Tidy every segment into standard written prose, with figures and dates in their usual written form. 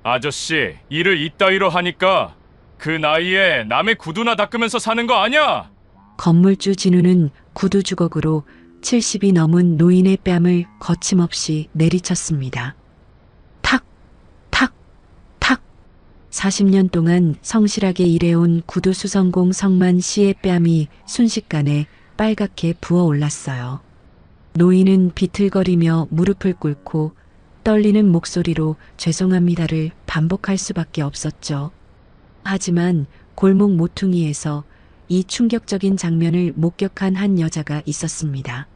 아저씨, 일을 이따위로 하니까 그 나이에 남의 구두나 닦으면서 사는 거 아냐? 건물주 진우는 구두 주걱으로 70이 넘은 노인의 뺨을 거침없이 내리쳤습니다. 탁, 탁, 탁. 40년 동안 성실하게 일해온 구두 수성공 성만 씨의 뺨이 순식간에 빨갛게 부어올랐어요. 노인은 비틀거리며 무릎을 꿇고 떨리는 목소리로 죄송합니다를 반복할 수밖에 없었죠. 하지만 골목 모퉁이에서 이 충격적인 장면을 목격한 한 여자가 있었습니다.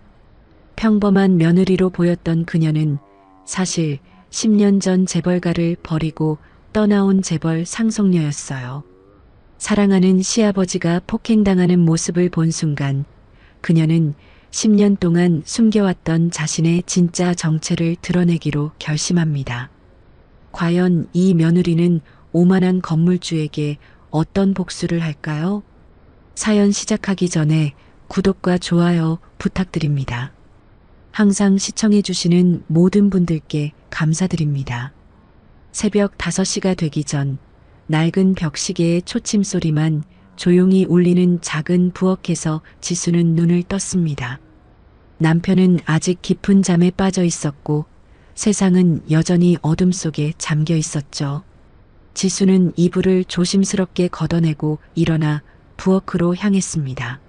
평범한 며느리로 보였던 그녀는 사실 10년 전 재벌가를 버리고 떠나온 재벌 상속녀였어요. 사랑하는 시아버지가 폭행당하는 모습을 본 순간 그녀는 10년 동안 숨겨왔던 자신의 진짜 정체를 드러내기로 결심합니다. 과연 이 며느리는 오만한 건물주에게 어떤 복수를 할까요? 사연 시작하기 전에 구독과 좋아요 부탁드립니다. 항상 시청해주시는 모든 분들께 감사드립니다. 새벽 5시가 되기 전 낡은 벽시계의 초침 소리만 조용히 울리는 작은 부엌에서 지수는 눈을 떴습니다. 남편은 아직 깊은 잠에 빠져 있었고 세상은 여전히 어둠 속에 잠겨 있었죠. 지수는 이불을 조심스럽게 걷어내고 일어나 부엌으로 향했습니다.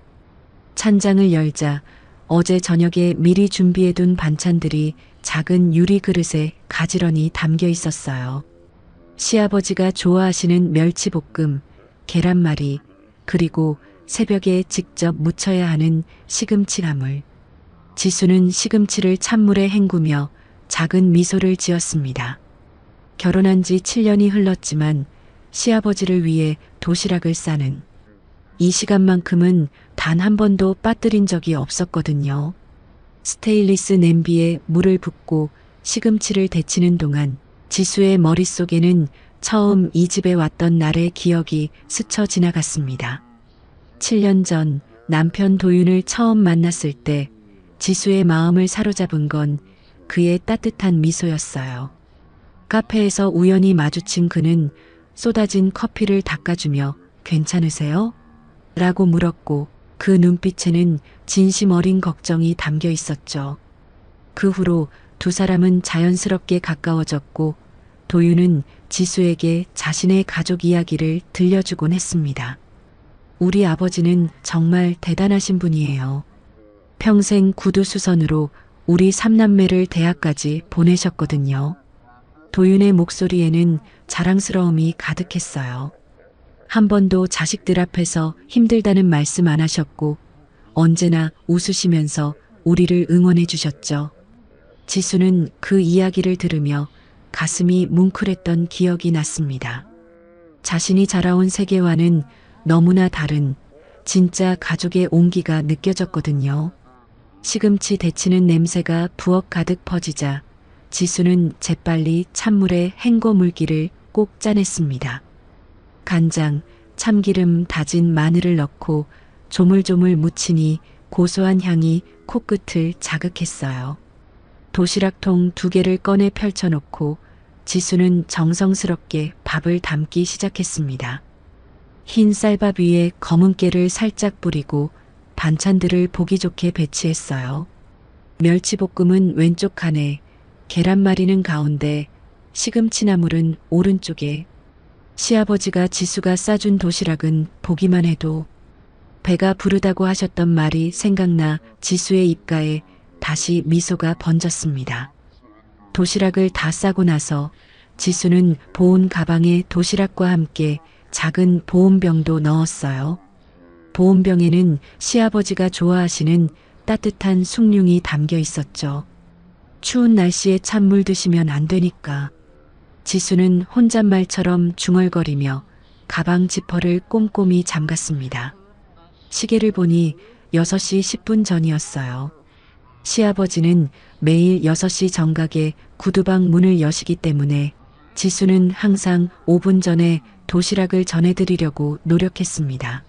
찬장을 열자 어제 저녁에 미리 준비해둔 반찬들이 작은 유리 그릇에 가지런히 담겨 있었어요. 시아버지가 좋아하시는 멸치볶음, 계란말이, 그리고 새벽에 직접 무쳐야 하는 시금치 나물. 지수는 시금치를 찬물에 헹구며 작은 미소를 지었습니다. 결혼한 지 7년이 흘렀지만 시아버지를 위해 도시락을 싸는 이 시간만큼은 단 한 번도 빠뜨린 적이 없었거든요. 스테인리스 냄비에 물을 붓고 시금치를 데치는 동안 지수의 머릿속에는 처음 이 집에 왔던 날의 기억이 스쳐 지나갔습니다. 7년 전 남편 도윤을 처음 만났을 때 지수의 마음을 사로잡은 건 그의 따뜻한 미소였어요. 카페에서 우연히 마주친 그는 쏟아진 커피를 닦아주며 괜찮으세요? 라고 물었고 그 눈빛에는 진심 어린 걱정이 담겨 있었죠. 그 후로 두 사람은 자연스럽게 가까워졌고 도윤은 지수에게 자신의 가족 이야기를 들려주곤 했습니다. 우리 아버지는 정말 대단하신 분이에요. 평생 구두수선으로 우리 삼남매를 대학까지 보내셨거든요. 도윤의 목소리에는 자랑스러움이 가득했어요. 한 번도 자식들 앞에서 힘들다는 말씀 안 하셨고 언제나 웃으시면서 우리를 응원해 주셨죠. 지수는 그 이야기를 들으며 가슴이 뭉클했던 기억이 났습니다. 자신이 자라온 세계와는 너무나 다른 진짜 가족의 온기가 느껴졌거든요. 시금치 데치는 냄새가 부엌 가득 퍼지자 지수는 재빨리 찬물에 헹궈 물기를 꼭 짜냈습니다. 간장, 참기름, 다진 마늘을 넣고 조물조물 무치니 고소한 향이 코끝을 자극했어요. 도시락통 2개를 꺼내 펼쳐놓고 지수는 정성스럽게 밥을 담기 시작했습니다. 흰 쌀밥 위에 검은 깨를 살짝 뿌리고 반찬들을 보기 좋게 배치했어요. 멸치볶음은 왼쪽 칸에, 계란말이는 가운데, 시금치나물은 오른쪽에. 시아버지가 지수가 싸준 도시락은 보기만 해도 배가 부르다고 하셨던 말이 생각나 지수의 입가에 다시 미소가 번졌습니다. 도시락을 다 싸고 나서 지수는 보온 가방에 도시락과 함께 작은 보온병도 넣었어요. 보온병에는 시아버지가 좋아하시는 따뜻한 숭늉이 담겨 있었죠. 추운 날씨에 찬물 드시면 안 되니까. 지수는 혼잣말처럼 중얼거리며 가방 지퍼를 꼼꼼히 잠갔습니다. 시계를 보니 6시 10분 전이었어요. 시아버지는 매일 6시 정각에 구두방 문을 여시기 때문에 지수는 항상 5분 전에 도시락을 전해드리려고 노력했습니다.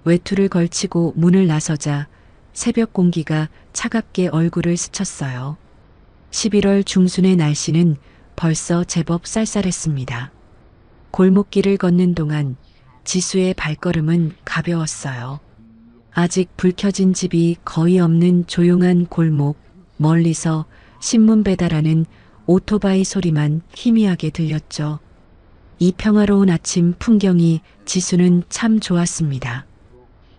외투를 걸치고 문을 나서자 새벽 공기가 차갑게 얼굴을 스쳤어요. 11월 중순의 날씨는 벌써 제법 쌀쌀했습니다. 골목길을 걷는 동안 지수의 발걸음은 가벼웠어요. 아직 불 켜진 집이 거의 없는 조용한 골목, 멀리서 신문 배달하는 오토바이 소리만 희미하게 들렸죠. 이 평화로운 아침 풍경이 지수는 참 좋았습니다.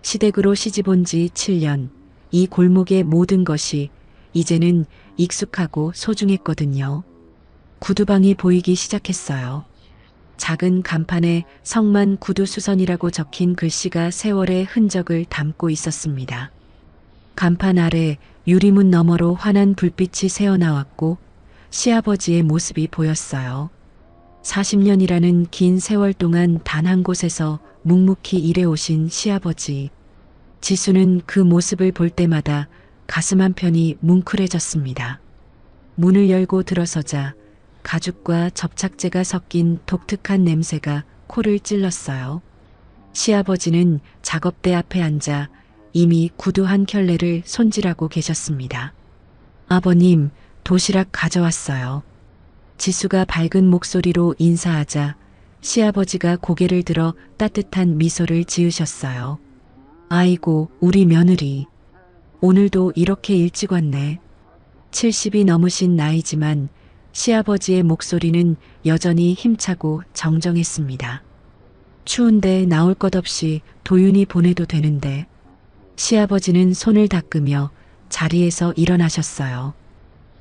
시댁으로 시집온 지 7년, 이 골목의 모든 것이 이제는 익숙하고 소중했거든요. 구두방이 보이기 시작했어요. 작은 간판에 성만 구두수선이라고 적힌 글씨가 세월의 흔적을 담고 있었습니다. 간판 아래 유리문 너머로 환한 불빛이 새어나왔고 시아버지의 모습이 보였어요. 40년이라는 긴 세월 동안 단 한 곳에서 묵묵히 일해오신 시아버지. 지수는 그 모습을 볼 때마다 가슴 한편이 뭉클해졌습니다. 문을 열고 들어서자 가죽과 접착제가 섞인 독특한 냄새가 코를 찔렀어요. 시아버지는 작업대 앞에 앉아 이미 구두 한 켤레를 손질하고 계셨습니다. 아버님, 도시락 가져왔어요. 지수가 밝은 목소리로 인사하자 시아버지가 고개를 들어 따뜻한 미소를 지으셨어요. 아이고, 우리 며느리. 오늘도 이렇게 일찍 왔네. 70이 넘으신 나이지만 시아버지의 목소리는 여전히 힘차고 정정했습니다. 추운데 나올 것 없이 도윤이 보내도 되는데. 시아버지는 손을 닦으며 자리에서 일어나셨어요.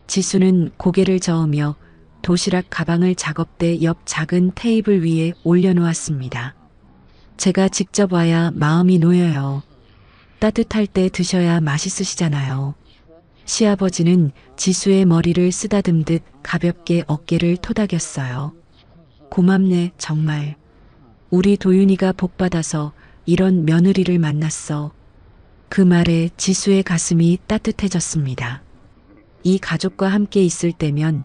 지수는 고개를 저으며 도시락 가방을 작업대 옆 작은 테이블 위에 올려놓았습니다. 제가 직접 와야 마음이 놓여요. 따뜻할 때 드셔야 맛있으시잖아요. 시아버지는 지수의 머리를 쓰다듬듯 가볍게 어깨를 토닥였어요. 고맙네, 정말. 우리 도윤이가 복받아서 이런 며느리를 만났어. 그 말에 지수의 가슴이 따뜻해졌습니다. 이 가족과 함께 있을 때면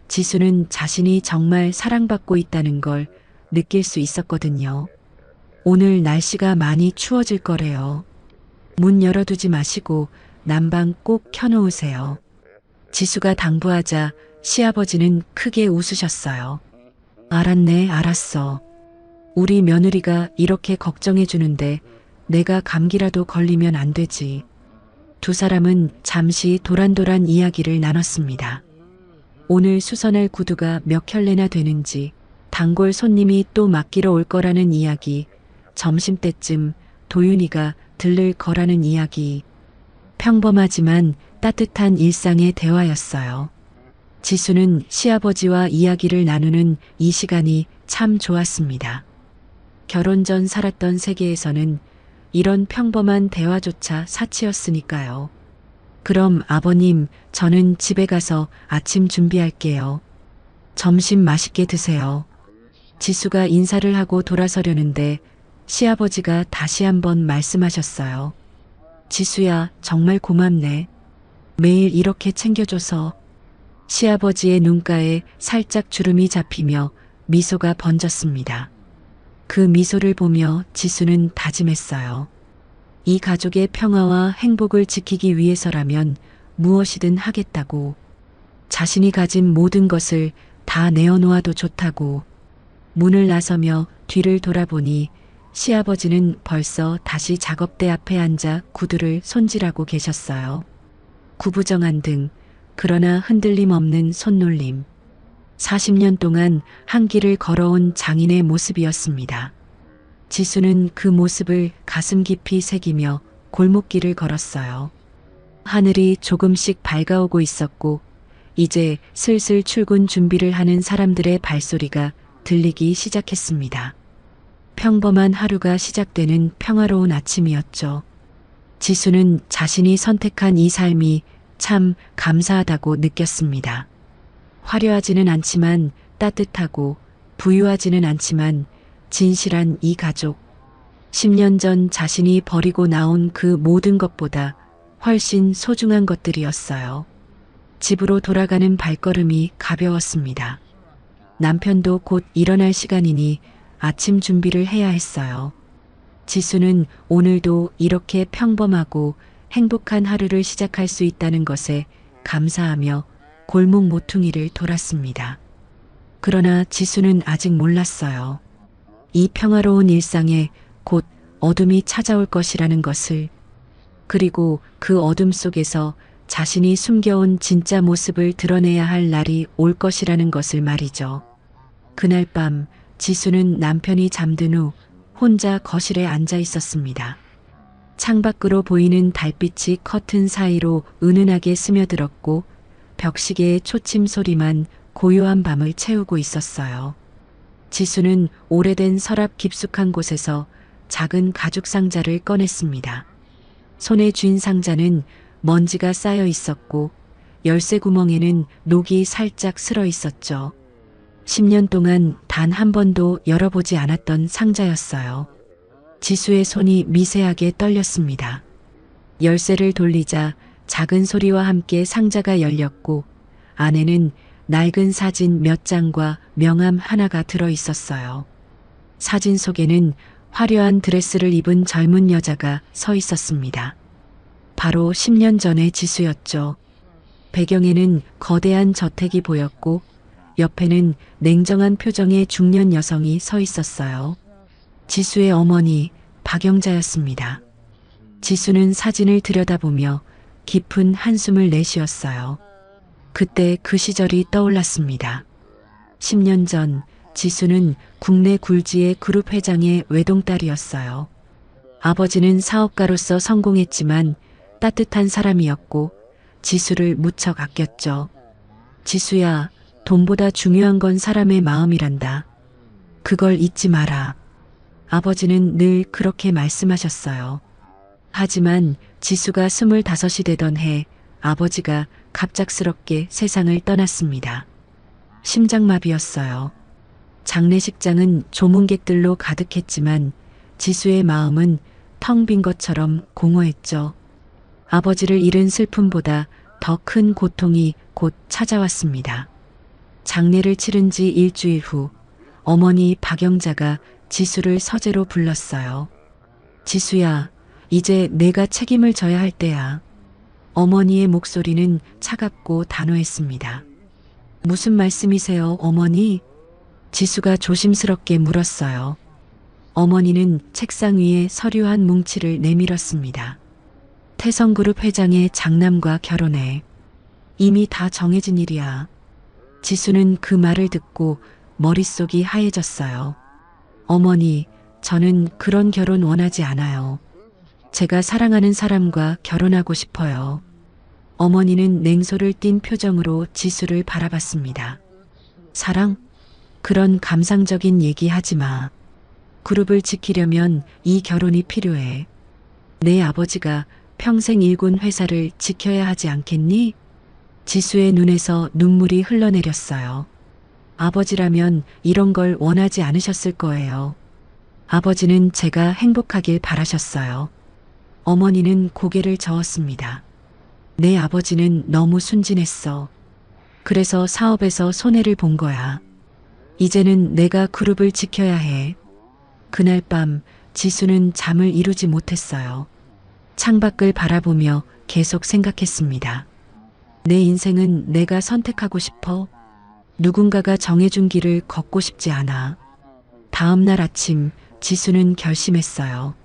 지수는 자신이 정말 사랑받고 있다는 걸 느낄 수 있었거든요. 오늘 날씨가 많이 추워질 거래요. 문 열어두지 마시고 난방 꼭 켜놓으세요. 지수가 당부하자 시아버지는 크게 웃으셨어요. 알았네, 알았어. 우리 며느리가 이렇게 걱정해 주는데 내가 감기라도 걸리면 안 되지. 두 사람은 잠시 도란도란 이야기를 나눴습니다. 오늘 수선할 구두가 몇 켤레나 되는지, 단골 손님이 또 맡기러 올 거라는 이야기, 점심때쯤 도윤이가 들를 거라는 이야기. 평범하지만 따뜻한 일상의 대화였어요. 지수는 시아버지와 이야기를 나누는 이 시간이 참 좋았습니다. 결혼 전 살았던 세계에서는 이런 평범한 대화조차 사치였으니까요. 그럼 아버님, 저는 집에 가서 아침 준비할게요. 점심 맛있게 드세요. 지수가 인사를 하고 돌아서려는데 시아버지가 다시 한번 말씀하셨어요. 지수야, 정말 고맙네. 매일 이렇게 챙겨줘서. 시아버지의 눈가에 살짝 주름이 잡히며 미소가 번졌습니다. 그 미소를 보며 지수는 다짐했어요. 이 가족의 평화와 행복을 지키기 위해서라면 무엇이든 하겠다고. 자신이 가진 모든 것을 다 내어놓아도 좋다고. 문을 나서며 뒤를 돌아보니 시아버지는 벌써 다시 작업대 앞에 앉아 구두를 손질하고 계셨어요. 구부정한 등, 그러나 흔들림 없는 손놀림. 40년 동안 한 길을 걸어온 장인의 모습이었습니다. 지수는 그 모습을 가슴 깊이 새기며 골목길을 걸었어요. 하늘이 조금씩 밝아오고 있었고 이제 슬슬 출근 준비를 하는 사람들의 발소리가 들리기 시작했습니다. 평범한 하루가 시작되는 평화로운 아침이었죠. 지수는 자신이 선택한 이 삶이 참 감사하다고 느꼈습니다. 화려하지는 않지만 따뜻하고 부유하지는 않지만 진실한 이 가족. 10년 전 자신이 버리고 나온 그 모든 것보다 훨씬 소중한 것들이었어요. 집으로 돌아가는 발걸음이 가벼웠습니다. 남편도 곧 일어날 시간이니 아침 준비를 해야 했어요. 지수는 오늘도 이렇게 평범하고 행복한 하루를 시작할 수 있다는 것에 감사하며 골목 모퉁이를 돌았습니다. 그러나 지수는 아직 몰랐어요. 이 평화로운 일상에 곧 어둠이 찾아올 것이라는 것을, 그리고 그 어둠 속에서 자신이 숨겨온 진짜 모습을 드러내야 할 날이 올 것이라는 것을 말이죠. 그날 밤 지수는 남편이 잠든 후 혼자 거실에 앉아 있었습니다. 창밖으로 보이는 달빛이 커튼 사이로 은은하게 스며들었고 벽시계의 초침 소리만 고요한 밤을 채우고 있었어요. 지수는 오래된 서랍 깊숙한 곳에서 작은 가죽 상자를 꺼냈습니다. 손에 쥔 상자는 먼지가 쌓여 있었고 열쇠 구멍에는 녹이 살짝 슬어 있었죠. 10년 동안 단 한 번도 열어보지 않았던 상자였어요. 지수의 손이 미세하게 떨렸습니다. 열쇠를 돌리자 작은 소리와 함께 상자가 열렸고 안에는 낡은 사진 몇 장과 명함 하나가 들어 있었어요. 사진 속에는 화려한 드레스를 입은 젊은 여자가 서 있었습니다. 바로 10년 전의 지수였죠. 배경에는 거대한 저택이 보였고 옆에는 냉정한 표정의 중년 여성이 서 있었어요. 지수의 어머니 박영자였습니다. 지수는 사진을 들여다보며 깊은 한숨을 내쉬었어요. 그때 그 시절이 떠올랐습니다. 10년 전 지수는 국내 굴지의 그룹 회장의 외동딸이었어요. 아버지는 사업가로서 성공했지만 따뜻한 사람이었고 지수를 무척 아꼈죠. 지수야, 돈보다 중요한 건 사람의 마음이란다. 그걸 잊지 마라. 아버지는 늘 그렇게 말씀하셨어요. 하지만 지수가 25이 되던 해 아버지가 갑작스럽게 세상을 떠났습니다. 심장마비였어요. 장례식장은 조문객들로 가득했지만 지수의 마음은 텅 빈 것처럼 공허했죠. 아버지를 잃은 슬픔보다 더 큰 고통이 곧 찾아왔습니다. 장례를 치른 지 일주일 후 어머니 박영자가 지수를 서재로 불렀어요. 지수야, 이제 내가 책임을 져야 할 때야. 어머니의 목소리는 차갑고 단호했습니다. 무슨 말씀이세요, 어머니? 지수가 조심스럽게 물었어요. 어머니는 책상 위에 서류 한 뭉치를 내밀었습니다. 태성그룹 회장의 장남과 결혼해. 이미 다 정해진 일이야. 지수는 그 말을 듣고 머릿속이 하얘졌어요. 어머니, 저는 그런 결혼 원하지 않아요. 제가 사랑하는 사람과 결혼하고 싶어요. 어머니는 냉소를 띤 표정으로 지수를 바라봤습니다. 사랑? 그런 감상적인 얘기 하지 마. 그룹을 지키려면 이 결혼이 필요해. 내 아버지가 평생 일군 회사를 지켜야 하지 않겠니? 지수의 눈에서 눈물이 흘러내렸어요. 아버지라면 이런 걸 원하지 않으셨을 거예요. 아버지는 제가 행복하길 바라셨어요. 어머니는 고개를 저었습니다. 내 아버지는 너무 순진했어. 그래서 사업에서 손해를 본 거야. 이제는 내가 그룹을 지켜야 해. 그날 밤 지수는 잠을 이루지 못했어요. 창밖을 바라보며 계속 생각했습니다. 내 인생은 내가 선택하고 싶어. 누군가가 정해준 길을 걷고 싶지 않아. 다음 날 아침 지수는 결심했어요.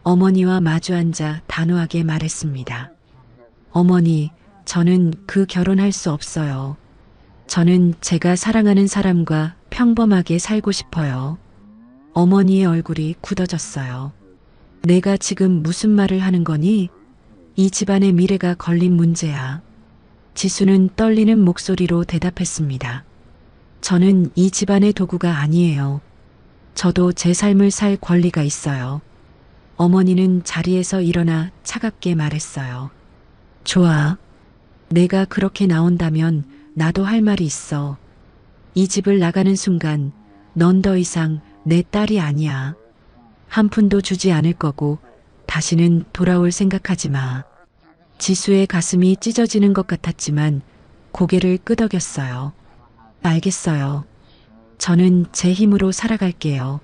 어머니와 마주 앉아 단호하게 말했습니다. 어머니, 저는 그 결혼할 수 없어요. 저는 제가 사랑하는 사람과 평범하게 살고 싶어요. 어머니의 얼굴이 굳어졌어요. 내가 지금 무슨 말을 하는 거니? 이 집안의 미래가 걸린 문제야. 지수는 떨리는 목소리로 대답했습니다. 저는 이 집안의 도구가 아니에요. 저도 제 삶을 살 권리가 있어요. 어머니는 자리에서 일어나 차갑게 말했어요. 좋아. 내가 그렇게 나온다면 나도 할 말이 있어. 이 집을 나가는 순간 넌 더 이상 내 딸이 아니야. 한 푼도 주지 않을 거고 다시는 돌아올 생각하지 마. 지수의 가슴이 찢어지는 것 같았지만 고개를 끄덕였어요. 알겠어요. 저는 제 힘으로 살아갈게요.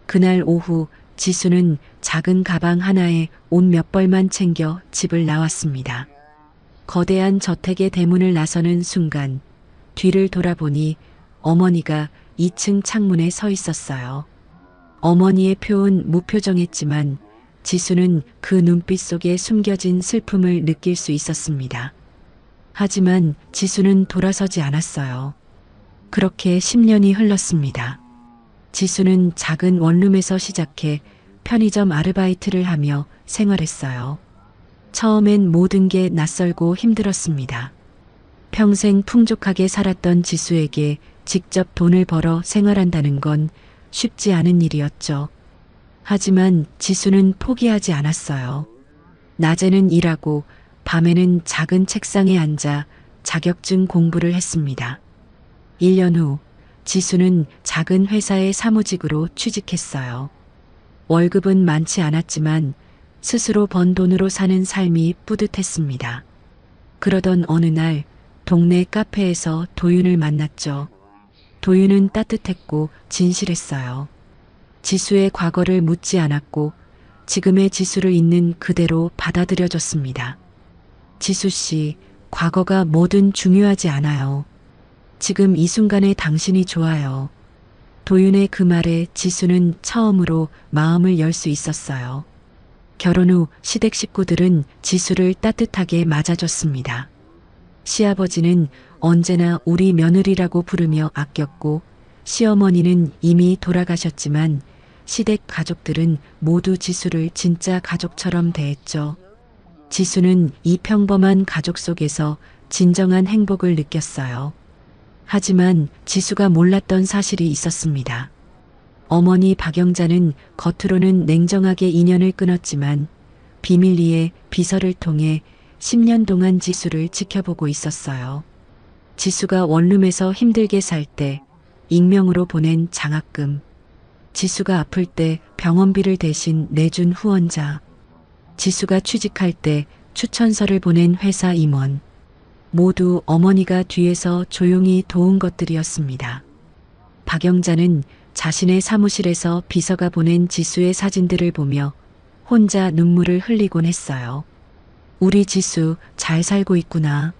그날 오후 지수는 작은 가방 하나에 옷 몇 벌만 챙겨 집을 나왔습니다. 거대한 저택의 대문을 나서는 순간 뒤를 돌아보니 어머니가 2층 창문에 서 있었어요. 어머니의 표은 무표정했지만 지수는 그 눈빛 속에 숨겨진 슬픔을 느낄 수 있었습니다. 하지만 지수는 돌아서지 않았어요. 그렇게 10년이 흘렀습니다. 지수는 작은 원룸에서 시작해 편의점 아르바이트를 하며 생활했어요. 처음엔 모든 게 낯설고 힘들었습니다. 평생 풍족하게 살았던 지수에게 직접 돈을 벌어 생활한다는 건 쉽지 않은 일이었죠. 하지만 지수는 포기하지 않았어요. 낮에는 일하고 밤에는 작은 책상에 앉아 자격증 공부를 했습니다. 1년 후 지수는 작은 회사의 사무직으로 취직했어요. 월급은 많지 않았지만 스스로 번 돈으로 사는 삶이 뿌듯했습니다. 그러던 어느 날 동네 카페에서 도윤을 만났죠. 도윤은 따뜻했고 진실했어요. 지수의 과거를 묻지 않았고 지금의 지수를 있는 그대로 받아들여줬습니다. 지수 씨, 과거가 뭐든 중요하지 않아요. 지금 이 순간에 당신이 좋아요. 도윤의 그 말에 지수는 처음으로 마음을 열 수 있었어요. 결혼 후 시댁 식구들은 지수를 따뜻하게 맞아줬습니다. 시아버지는 언제나 우리 며느리라고 부르며 아꼈고 시어머니는 이미 돌아가셨지만 시댁 가족들은 모두 지수를 진짜 가족처럼 대했죠. 지수는 이 평범한 가족 속에서 진정한 행복을 느꼈어요. 하지만 지수가 몰랐던 사실이 있었습니다. 어머니 박영자는 겉으로는 냉정하게 인연을 끊었지만 비밀리에 비서를 통해 10년 동안 지수를 지켜보고 있었어요. 지수가 원룸에서 힘들게 살 때 익명으로 보낸 장학금, 지수가 아플 때 병원비를 대신 내준 후원자, 지수가 취직할 때 추천서를 보낸 회사 임원, 모두 어머니가 뒤에서 조용히 도운 것들이었습니다. 박영자는 자신의 사무실에서 비서가 보낸 지수의 사진들을 보며 혼자 눈물을 흘리곤 했어요. 우리 지수 잘 살고 있구나.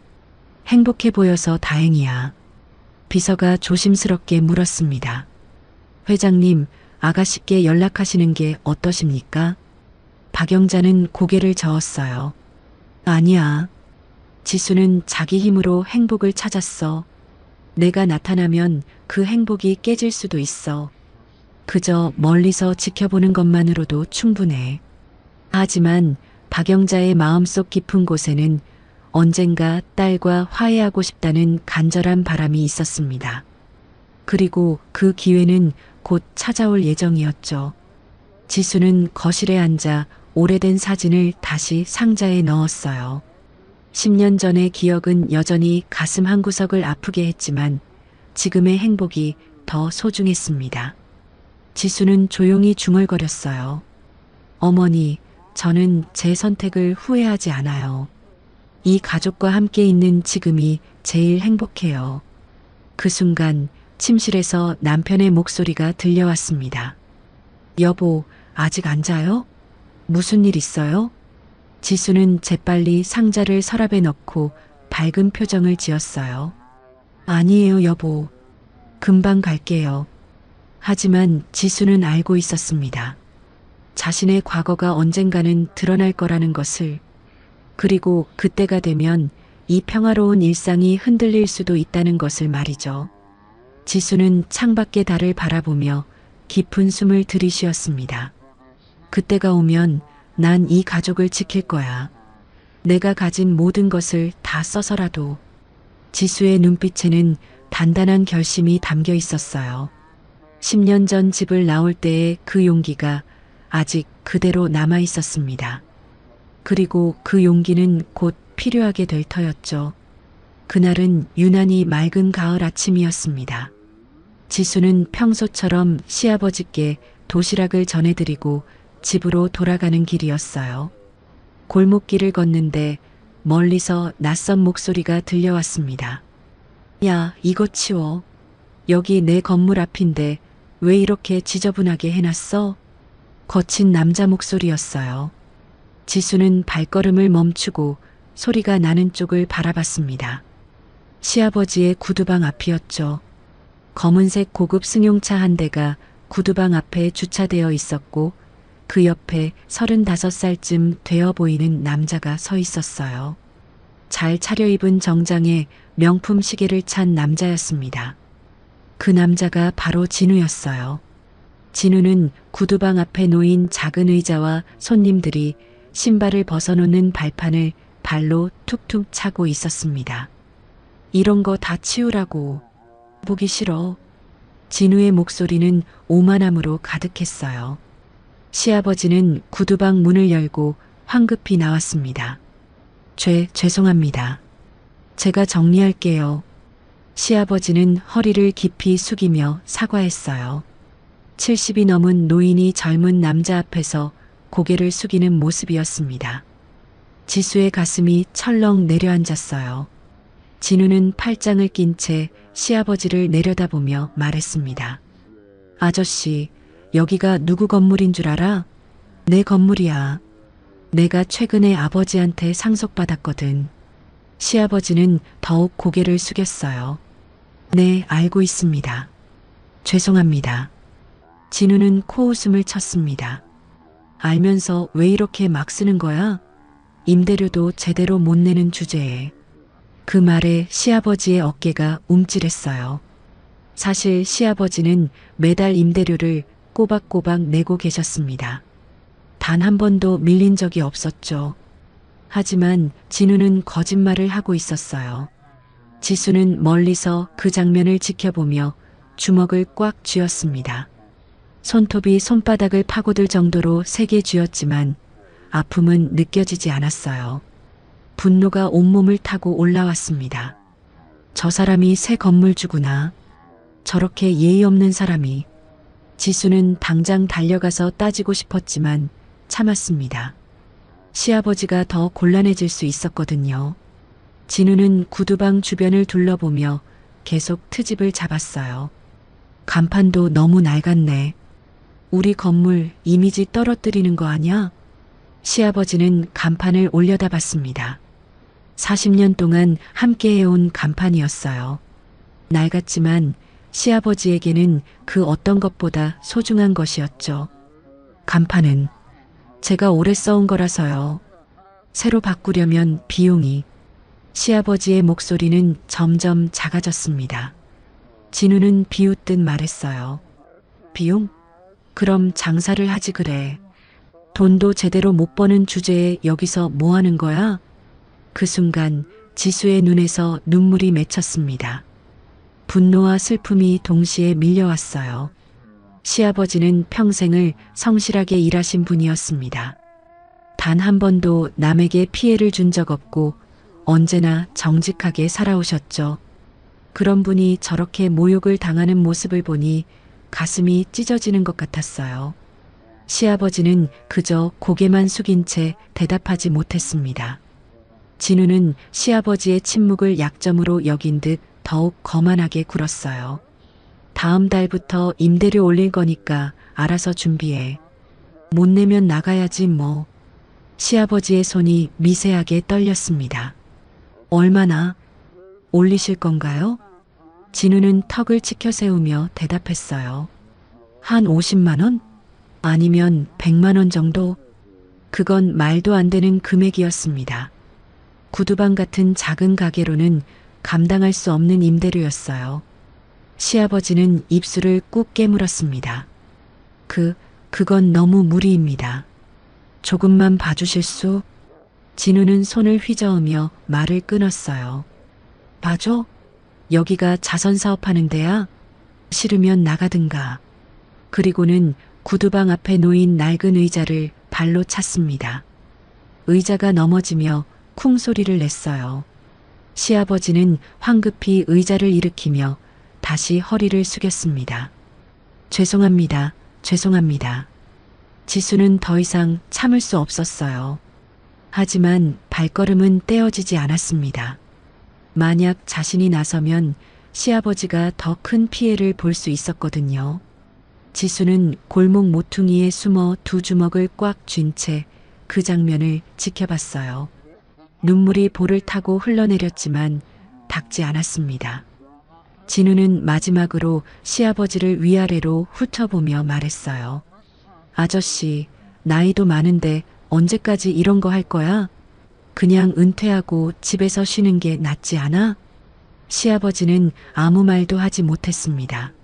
행복해 보여서 다행이야. 비서가 조심스럽게 물었습니다. 회장님, 아가씨께 연락하시는 게 어떠십니까? 박영자는 고개를 저었어요. 아니야. 지수는 자기 힘으로 행복을 찾았어. 내가 나타나면 그 행복이 깨질 수도 있어. 그저 멀리서 지켜보는 것만으로도 충분해. 하지만 박영자의 마음속 깊은 곳에는 언젠가 딸과 화해하고 싶다는 간절한 바람이 있었습니다. 그리고 그 기회는 곧 찾아올 예정이었죠. 지수는 거실에 앉아 오래된 사진을 다시 상자에 넣었어요. 10년 전의 기억은 여전히 가슴 한구석을 아프게 했지만 지금의 행복이 더 소중했습니다. 지수는 조용히 중얼거렸어요. 어머니, 저는 제 선택을 후회하지 않아요. 이 가족과 함께 있는 지금이 제일 행복해요. 그 순간 침실에서 남편의 목소리가 들려왔습니다. 여보, 아직 안 자요? 무슨 일 있어요? 지수는 재빨리 상자를 서랍에 넣고 밝은 표정을 지었어요. 아니에요, 여보. 금방 갈게요. 하지만 지수는 알고 있었습니다. 자신의 과거가 언젠가는 드러날 거라는 것을. 그리고 그때가 되면 이 평화로운 일상이 흔들릴 수도 있다는 것을 말이죠. 지수는 창밖의 달을 바라보며 깊은 숨을 들이쉬었습니다. 그때가 오면 난 이 가족을 지킬 거야. 내가 가진 모든 것을 다 써서라도. 지수의 눈빛에는 단단한 결심이 담겨 있었어요. 10년 전 집을 나올 때의 그 용기가 아직 그대로 남아 있었습니다. 그리고 그 용기는 곧 필요하게 될 터였죠. 그날은 유난히 맑은 가을 아침이었습니다. 지수는 평소처럼 시아버지께 도시락을 전해드리고 집으로 돌아가는 길이었어요. 골목길을 걷는데 멀리서 낯선 목소리가 들려왔습니다. 야, 이거 치워. 여기 내 건물 앞인데 왜 이렇게 지저분하게 해놨어? 거친 남자 목소리였어요. 지수는 발걸음을 멈추고 소리가 나는 쪽을 바라봤습니다. 시아버지의 구두방 앞이었죠. 검은색 고급 승용차 한 대가 구두방 앞에 주차되어 있었고 그 옆에 35살쯤 되어 보이는 남자가 서 있었어요. 잘 차려입은 정장에 명품 시계를 찬 남자였습니다. 그 남자가 바로 진우였어요. 진우는 구두방 앞에 놓인 작은 의자와 손님들이 신발을 벗어놓는 발판을 발로 툭툭 차고 있었습니다. 이런 거 다 치우라고. 보기 싫어. 진우의 목소리는 오만함으로 가득했어요. 시아버지는 구두방 문을 열고 황급히 나왔습니다. 죄송합니다. 제가 정리할게요. 시아버지는 허리를 깊이 숙이며 사과했어요. 70이 넘은 노인이 젊은 남자 앞에서 고개를 숙이는 모습이었습니다. 지수의 가슴이 철렁 내려앉았어요. 진우는 팔짱을 낀 채 시아버지를 내려다보며 말했습니다. 아저씨, 여기가 누구 건물인 줄 알아? 내 건물이야. 내가 최근에 아버지한테 상속받았거든. 시아버지는 더욱 고개를 숙였어요. 네, 알고 있습니다. 죄송합니다. 진우는 코웃음을 쳤습니다. 알면서 왜 이렇게 막 쓰는 거야? 임대료도 제대로 못 내는 주제에. 그 말에 시아버지의 어깨가 움찔했어요. 사실 시아버지는 매달 임대료를 꼬박꼬박 내고 계셨습니다. 단 한 번도 밀린 적이 없었죠. 하지만 진우는 거짓말을 하고 있었어요. 지수는 멀리서 그 장면을 지켜보며 주먹을 꽉 쥐었습니다. 손톱이 손바닥을 파고들 정도로 세게 쥐었지만 아픔은 느껴지지 않았어요. 분노가 온몸을 타고 올라왔습니다. 저 사람이 새 건물주구나. 저렇게 예의 없는 사람이. 지수는 당장 달려가서 따지고 싶었지만 참았습니다. 시아버지가 더 곤란해질 수 있었거든요. 진우는 구두방 주변을 둘러보며 계속 트집을 잡았어요. 간판도 너무 낡았네. 우리 건물 이미지 떨어뜨리는 거 아니야? 시아버지는 간판을 올려다 봤습니다. 40년 동안 함께 해온 간판이었어요. 낡았지만 시아버지에게는 그 어떤 것보다 소중한 것이었죠. 간판은 제가 오래 써온 거라서요. 새로 바꾸려면 비용이. 시아버지의 목소리는 점점 작아졌습니다. 진우는 비웃듯 말했어요. 비용? 그럼 장사를 하지 그래. 돈도 제대로 못 버는 주제에 여기서 뭐 하는 거야? 그 순간 지수의 눈에서 눈물이 맺혔습니다. 분노와 슬픔이 동시에 밀려왔어요. 시아버지는 평생을 성실하게 일하신 분이었습니다. 단 한 번도 남에게 피해를 준 적 없고 언제나 정직하게 살아오셨죠. 그런 분이 저렇게 모욕을 당하는 모습을 보니 가슴이 찢어지는 것 같았어요. 시아버지는 그저 고개만 숙인 채 대답하지 못했습니다. 진우는 시아버지의 침묵을 약점으로 여긴 듯 더욱 거만하게 굴었어요. 다음 달부터 임대료 올릴 거니까 알아서 준비해. 못 내면 나가야지 뭐. 시아버지의 손이 미세하게 떨렸습니다. 얼마나 올리실 건가요? 진우는 턱을 치켜 세우며 대답했어요. 한 50만 원? 아니면 100만 원 정도? 그건 말도 안 되는 금액이었습니다. 구두방 같은 작은 가게로는 감당할 수 없는 임대료였어요. 시아버지는 입술을 꾹 깨물었습니다. 그건 너무 무리입니다. 조금만 봐주실 수? 진우는 손을 휘저으며 말을 끊었어요. 봐줘? 여기가 자선 사업하는 데야? 싫으면 나가든가. 그리고는 구두방 앞에 놓인 낡은 의자를 발로 찼습니다. 의자가 넘어지며 쿵 소리를 냈어요. 시아버지는 황급히 의자를 일으키며 다시 허리를 숙였습니다. 죄송합니다. 죄송합니다. 지수는 더 이상 참을 수 없었어요. 하지만 발걸음은 떼어지지 않았습니다. 만약 자신이 나서면 시아버지가 더 큰 피해를 볼 수 있었거든요. 지수는 골목 모퉁이에 숨어 두 주먹을 꽉 쥔 채 그 장면을 지켜봤어요. 눈물이 볼을 타고 흘러내렸지만 닿지 않았습니다. 진우는 마지막으로 시아버지를 위아래로 훑어보며 말했어요. 아저씨, 나이도 많은데 언제까지 이런 거 할 거야? 그냥 은퇴하고 집에서 쉬는 게 낫지 않아? 시아버지는 아무 말도 하지 못했습니다.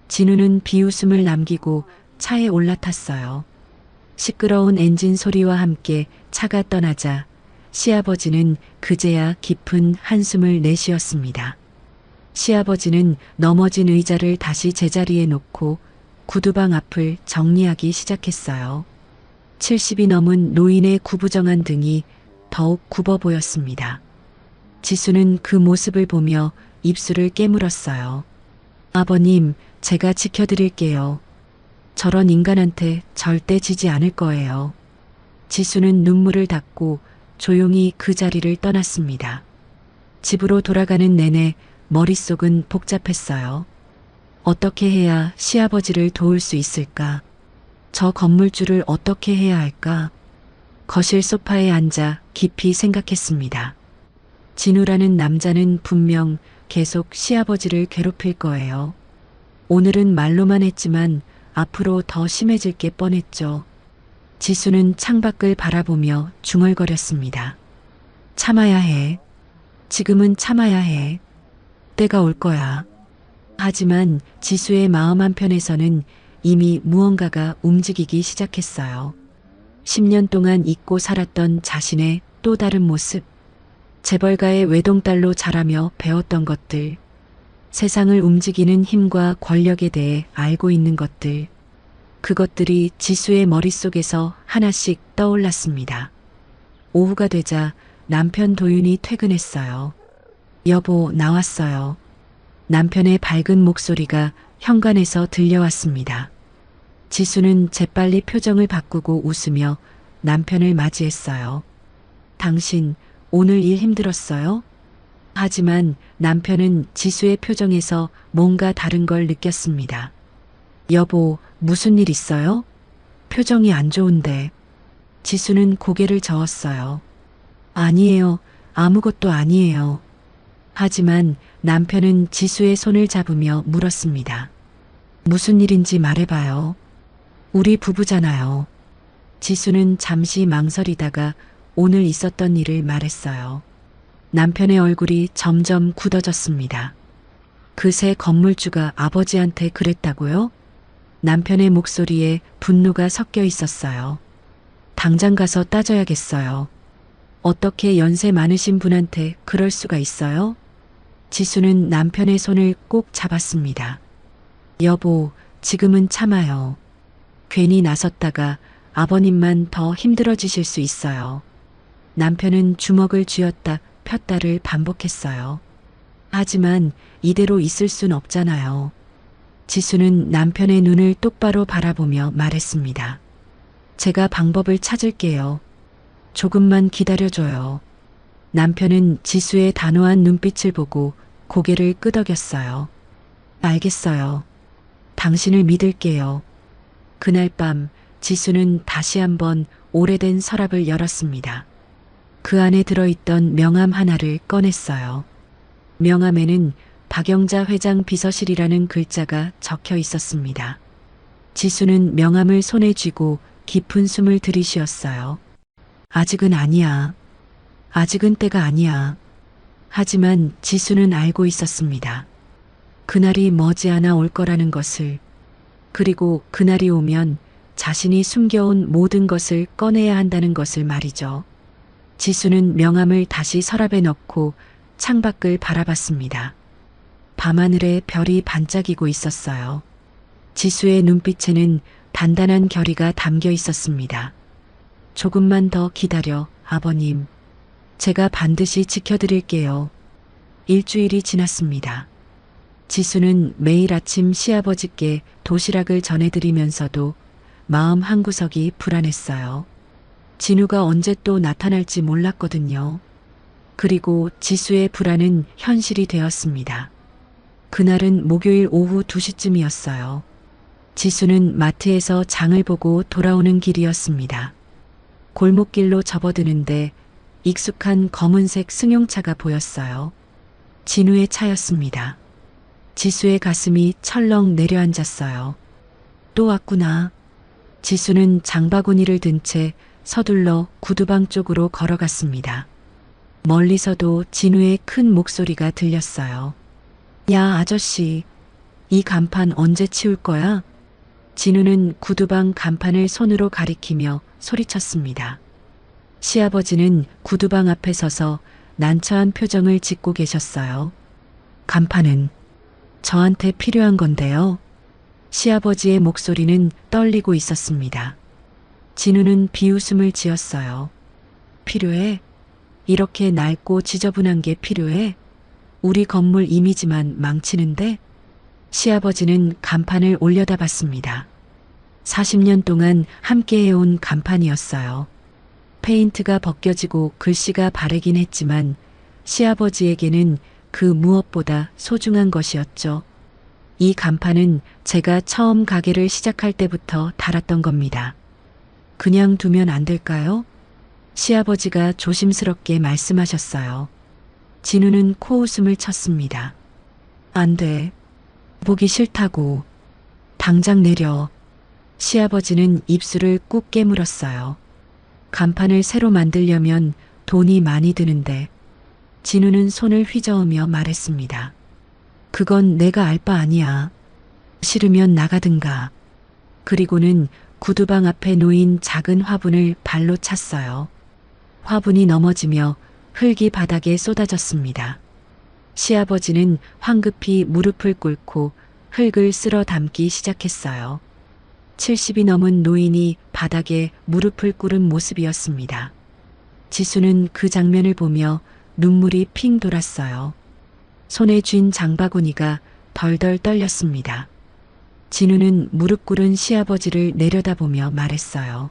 진우는 비웃음을 남기고 차에 올라탔어요. 시끄러운 엔진 소리와 함께 차가 떠나자 시아버지는 그제야 깊은 한숨을 내쉬었습니다. 시아버지는 넘어진 의자를 다시 제자리에 놓고 구두방 앞을 정리하기 시작했어요. 70이 넘은 노인의 구부정한 등이 더욱 굽어 보였습니다. 지수는 그 모습을 보며 입술을 깨물었어요. 아버님, 제가 지켜드릴게요. 저런 인간한테 절대 지지 않을 거예요. 지수는 눈물을 닦고 조용히 그 자리를 떠났습니다. 집으로 돌아가는 내내 머릿속은 복잡했어요. 어떻게 해야 시아버지를 도울 수 있을까? 저 건물주를 어떻게 해야 할까? 거실 소파에 앉아 깊이 생각했습니다. 진우라는 남자는 분명 계속 시아버지를 괴롭힐 거예요. 오늘은 말로만 했지만 앞으로 더 심해질 게 뻔했죠. 지수는 창밖을 바라보며 중얼거렸습니다. 참아야 해. 지금은 참아야 해. 때가 올 거야. 하지만 지수의 마음 한편에서는 이미 무언가가 움직이기 시작했어요. 10년 동안 잊고 살았던 자신의 또 다른 모습. 재벌가의 외동딸로 자라며 배웠던 것들. 세상을 움직이는 힘과 권력에 대해 알고 있는 것들. 그것들이 지수의 머릿속에서 하나씩 떠올랐습니다. 오후가 되자 남편 도윤이 퇴근했어요. 여보, 나왔어요. 남편의 밝은 목소리가 현관에서 들려왔습니다. 지수는 재빨리 표정을 바꾸고 웃으며 남편을 맞이했어요. 당신, 오늘 일 힘들었어요? 하지만 남편은 지수의 표정에서 뭔가 다른 걸 느꼈습니다. 여보, 무슨 일 있어요? 표정이 안 좋은데. 지수는 고개를 저었어요. 아니에요. 아무것도 아니에요. 하지만 남편은 지수의 손을 잡으며 물었습니다. 무슨 일인지 말해봐요. 우리 부부잖아요. 지수는 잠시 망설이다가 오늘 있었던 일을 말했어요. 남편의 얼굴이 점점 굳어졌습니다. 그 새 건물주가 아버지한테 그랬다고요? 남편의 목소리에 분노가 섞여 있었어요. 당장 가서 따져야겠어요. 어떻게 연세 많으신 분한테 그럴 수가 있어요? 지수는 남편의 손을 꼭 잡았습니다. 여보, 지금은 참아요. 괜히 나섰다가 아버님만 더 힘들어지실 수 있어요. 남편은 주먹을 쥐었다 폈다를 반복했어요. 하지만 이대로 있을 순 없잖아요. 지수는 남편의 눈을 똑바로 바라보며 말했습니다. 제가 방법을 찾을게요. 조금만 기다려줘요. 남편은 지수의 단호한 눈빛을 보고 고개를 끄덕였어요. 알겠어요. 당신을 믿을게요. 그날 밤 지수는 다시 한번 오래된 서랍을 열었습니다. 그 안에 들어있던 명함 하나를 꺼냈어요. 명함에는 박영자 회장 비서실이라는 글자가 적혀 있었습니다. 지수는 명함을 손에 쥐고 깊은 숨을 들이쉬었어요. 아직은 아니야. 아직은 때가 아니야. 하지만 지수는 알고 있었습니다. 그날이 머지않아 올 거라는 것을. 그리고 그날이 오면 자신이 숨겨온 모든 것을 꺼내야 한다는 것을 말이죠. 지수는 명함을 다시 서랍에 넣고 창밖을 바라봤습니다. 밤하늘에 별이 반짝이고 있었어요. 지수의 눈빛에는 단단한 결의가 담겨 있었습니다. 조금만 더 기다려, 아버님. 제가 반드시 지켜드릴게요. 일주일이 지났습니다. 지수는 매일 아침 시아버지께 도시락을 전해드리면서도 마음 한구석이 불안했어요. 진우가 언제 또 나타날지 몰랐거든요. 그리고 지수의 불안은 현실이 되었습니다. 그날은 목요일 오후 2시쯤이었어요. 지수는 마트에서 장을 보고 돌아오는 길이었습니다. 골목길로 접어드는데 익숙한 검은색 승용차가 보였어요. 진우의 차였습니다. 지수의 가슴이 철렁 내려앉았어요. 또 왔구나. 지수는 장바구니를 든 채 서둘러 구두방 쪽으로 걸어갔습니다. 멀리서도 진우의 큰 목소리가 들렸어요. 야, 아저씨, 이 간판 언제 치울 거야? 진우는 구두방 간판을 손으로 가리키며 소리쳤습니다. 시아버지는 구두방 앞에 서서 난처한 표정을 짓고 계셨어요. 간판은 저한테 필요한 건데요. 시아버지의 목소리는 떨리고 있었습니다. 진우는 비웃음을 지었어요. 필요해? 이렇게 낡고 지저분한 게 필요해? 우리 건물 이미지만 망치는데? 시아버지는 간판을 올려다봤습니다. 40년 동안 함께 해온 간판이었어요. 페인트가 벗겨지고 글씨가 바래긴 했지만 시아버지에게는 그 무엇보다 소중한 것이었죠. 이 간판은 제가 처음 가게를 시작할 때부터 달았던 겁니다. 그냥 두면 안 될까요? 시아버지가 조심스럽게 말씀하셨어요. 진우는 코웃음을 쳤습니다. 안 돼. 보기 싫다고. 당장 내려. 시아버지는 입술을 꾹 깨물었어요. 간판을 새로 만들려면 돈이 많이 드는데. 진우는 손을 휘저으며 말했습니다. 그건 내가 알 바 아니야. 싫으면 나가든가. 그리고는 구두방 앞에 놓인 작은 화분을 발로 찼어요. 화분이 넘어지며 흙이 바닥에 쏟아졌습니다. 시아버지는 황급히 무릎을 꿇고 흙을 쓸어 담기 시작했어요. 70이 넘은 노인이 바닥에 무릎을 꿇은 모습이었습니다. 지수는 그 장면을 보며 눈물이 핑 돌았어요. 손에 쥔 장바구니가 덜덜 떨렸습니다. 진우는 무릎 꿇은 시아버지를 내려다보며 말했어요.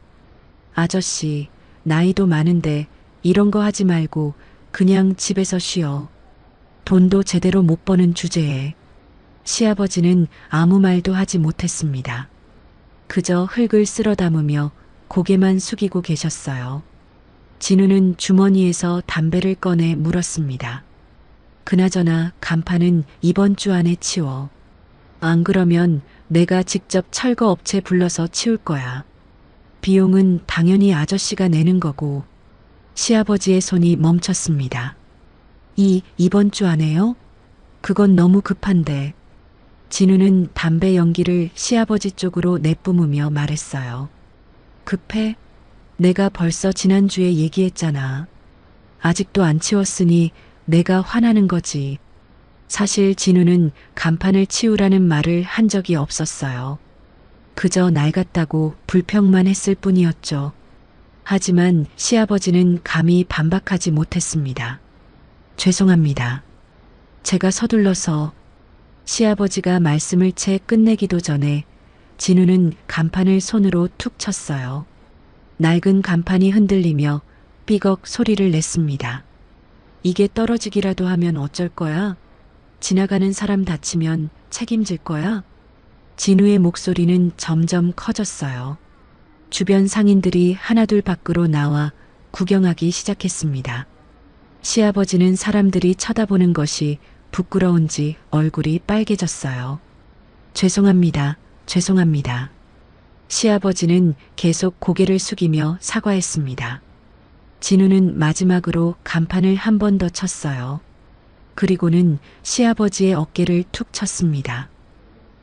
아저씨, 나이도 많은데 이런 거 하지 말고 그냥 집에서 쉬어. 돈도 제대로 못 버는 주제에. 시아버지는 아무 말도 하지 못했습니다. 그저 흙을 쓸어 담으며 고개만 숙이고 계셨어요. 진우는 주머니에서 담배를 꺼내 물었습니다. 그나저나 간판은 이번 주 안에 치워. 안 그러면 내가 직접 철거 업체 불러서 치울 거야. 비용은 당연히 아저씨가 내는 거고. 시아버지의 손이 멈췄습니다. 이번 주 안에요? 그건 너무 급한데. 진우는 담배 연기를 시아버지 쪽으로 내뿜으며 말했어요. 급해? 내가 벌써 지난주에 얘기했잖아. 아직도 안 치웠으니 내가 화나는 거지. 사실 진우는 간판을 치우라는 말을 한 적이 없었어요. 그저 낡았다고 불평만 했을 뿐이었죠. 하지만 시아버지는 감히 반박하지 못했습니다. 죄송합니다. 제가 서둘러서. 시아버지가 말씀을 채 끝내기도 전에 진우는 간판을 손으로 툭 쳤어요. 낡은 간판이 흔들리며 삐걱 소리를 냈습니다. 이게 떨어지기라도 하면 어쩔 거야? 지나가는 사람 다치면 책임질 거야? 진우의 목소리는 점점 커졌어요. 주변 상인들이 하나둘 밖으로 나와 구경하기 시작했습니다. 시아버지는 사람들이 쳐다보는 것이 부끄러운지 얼굴이 빨개졌어요. 죄송합니다. 죄송합니다. 시아버지는 계속 고개를 숙이며 사과했습니다. 진우는 마지막으로 간판을 한 번 더 쳤어요. 그리고는 시아버지의 어깨를 툭 쳤습니다.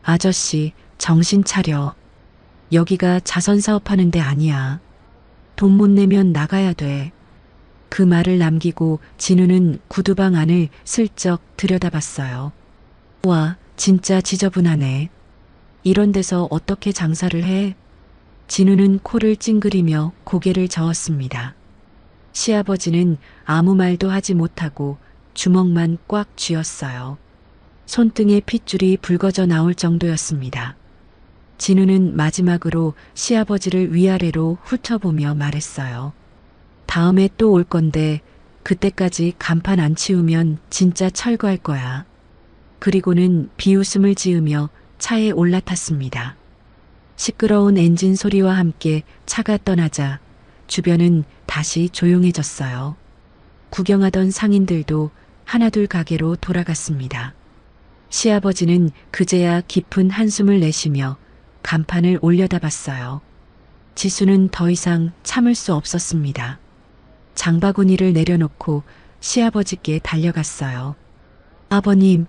아저씨, 정신 차려. 여기가 자선사업하는 데 아니야. 돈 못 내면 나가야 돼. 그 말을 남기고 진우는 구두방 안을 슬쩍 들여다봤어요. 와, 진짜 지저분하네. 이런 데서 어떻게 장사를 해? 진우는 코를 찡그리며 고개를 저었습니다. 시아버지는 아무 말도 하지 못하고 주먹만 꽉 쥐었어요. 손등에 핏줄이 붉어져 나올 정도였습니다. 진우는 마지막으로 시아버지를 위아래로 훑어보며 말했어요. 다음에 또 올 건데 그때까지 간판 안 치우면 진짜 철거할 거야. 그리고는 비웃음을 지으며 차에 올라탔습니다. 시끄러운 엔진 소리와 함께 차가 떠나자 주변은 다시 조용해졌어요. 구경하던 상인들도 하나둘 가게로 돌아갔습니다. 시아버지는 그제야 깊은 한숨을 내쉬며 간판을 올려다봤어요. 지수는 더 이상 참을 수 없었습니다. 장바구니를 내려놓고 시아버지께 달려갔어요. 아버님,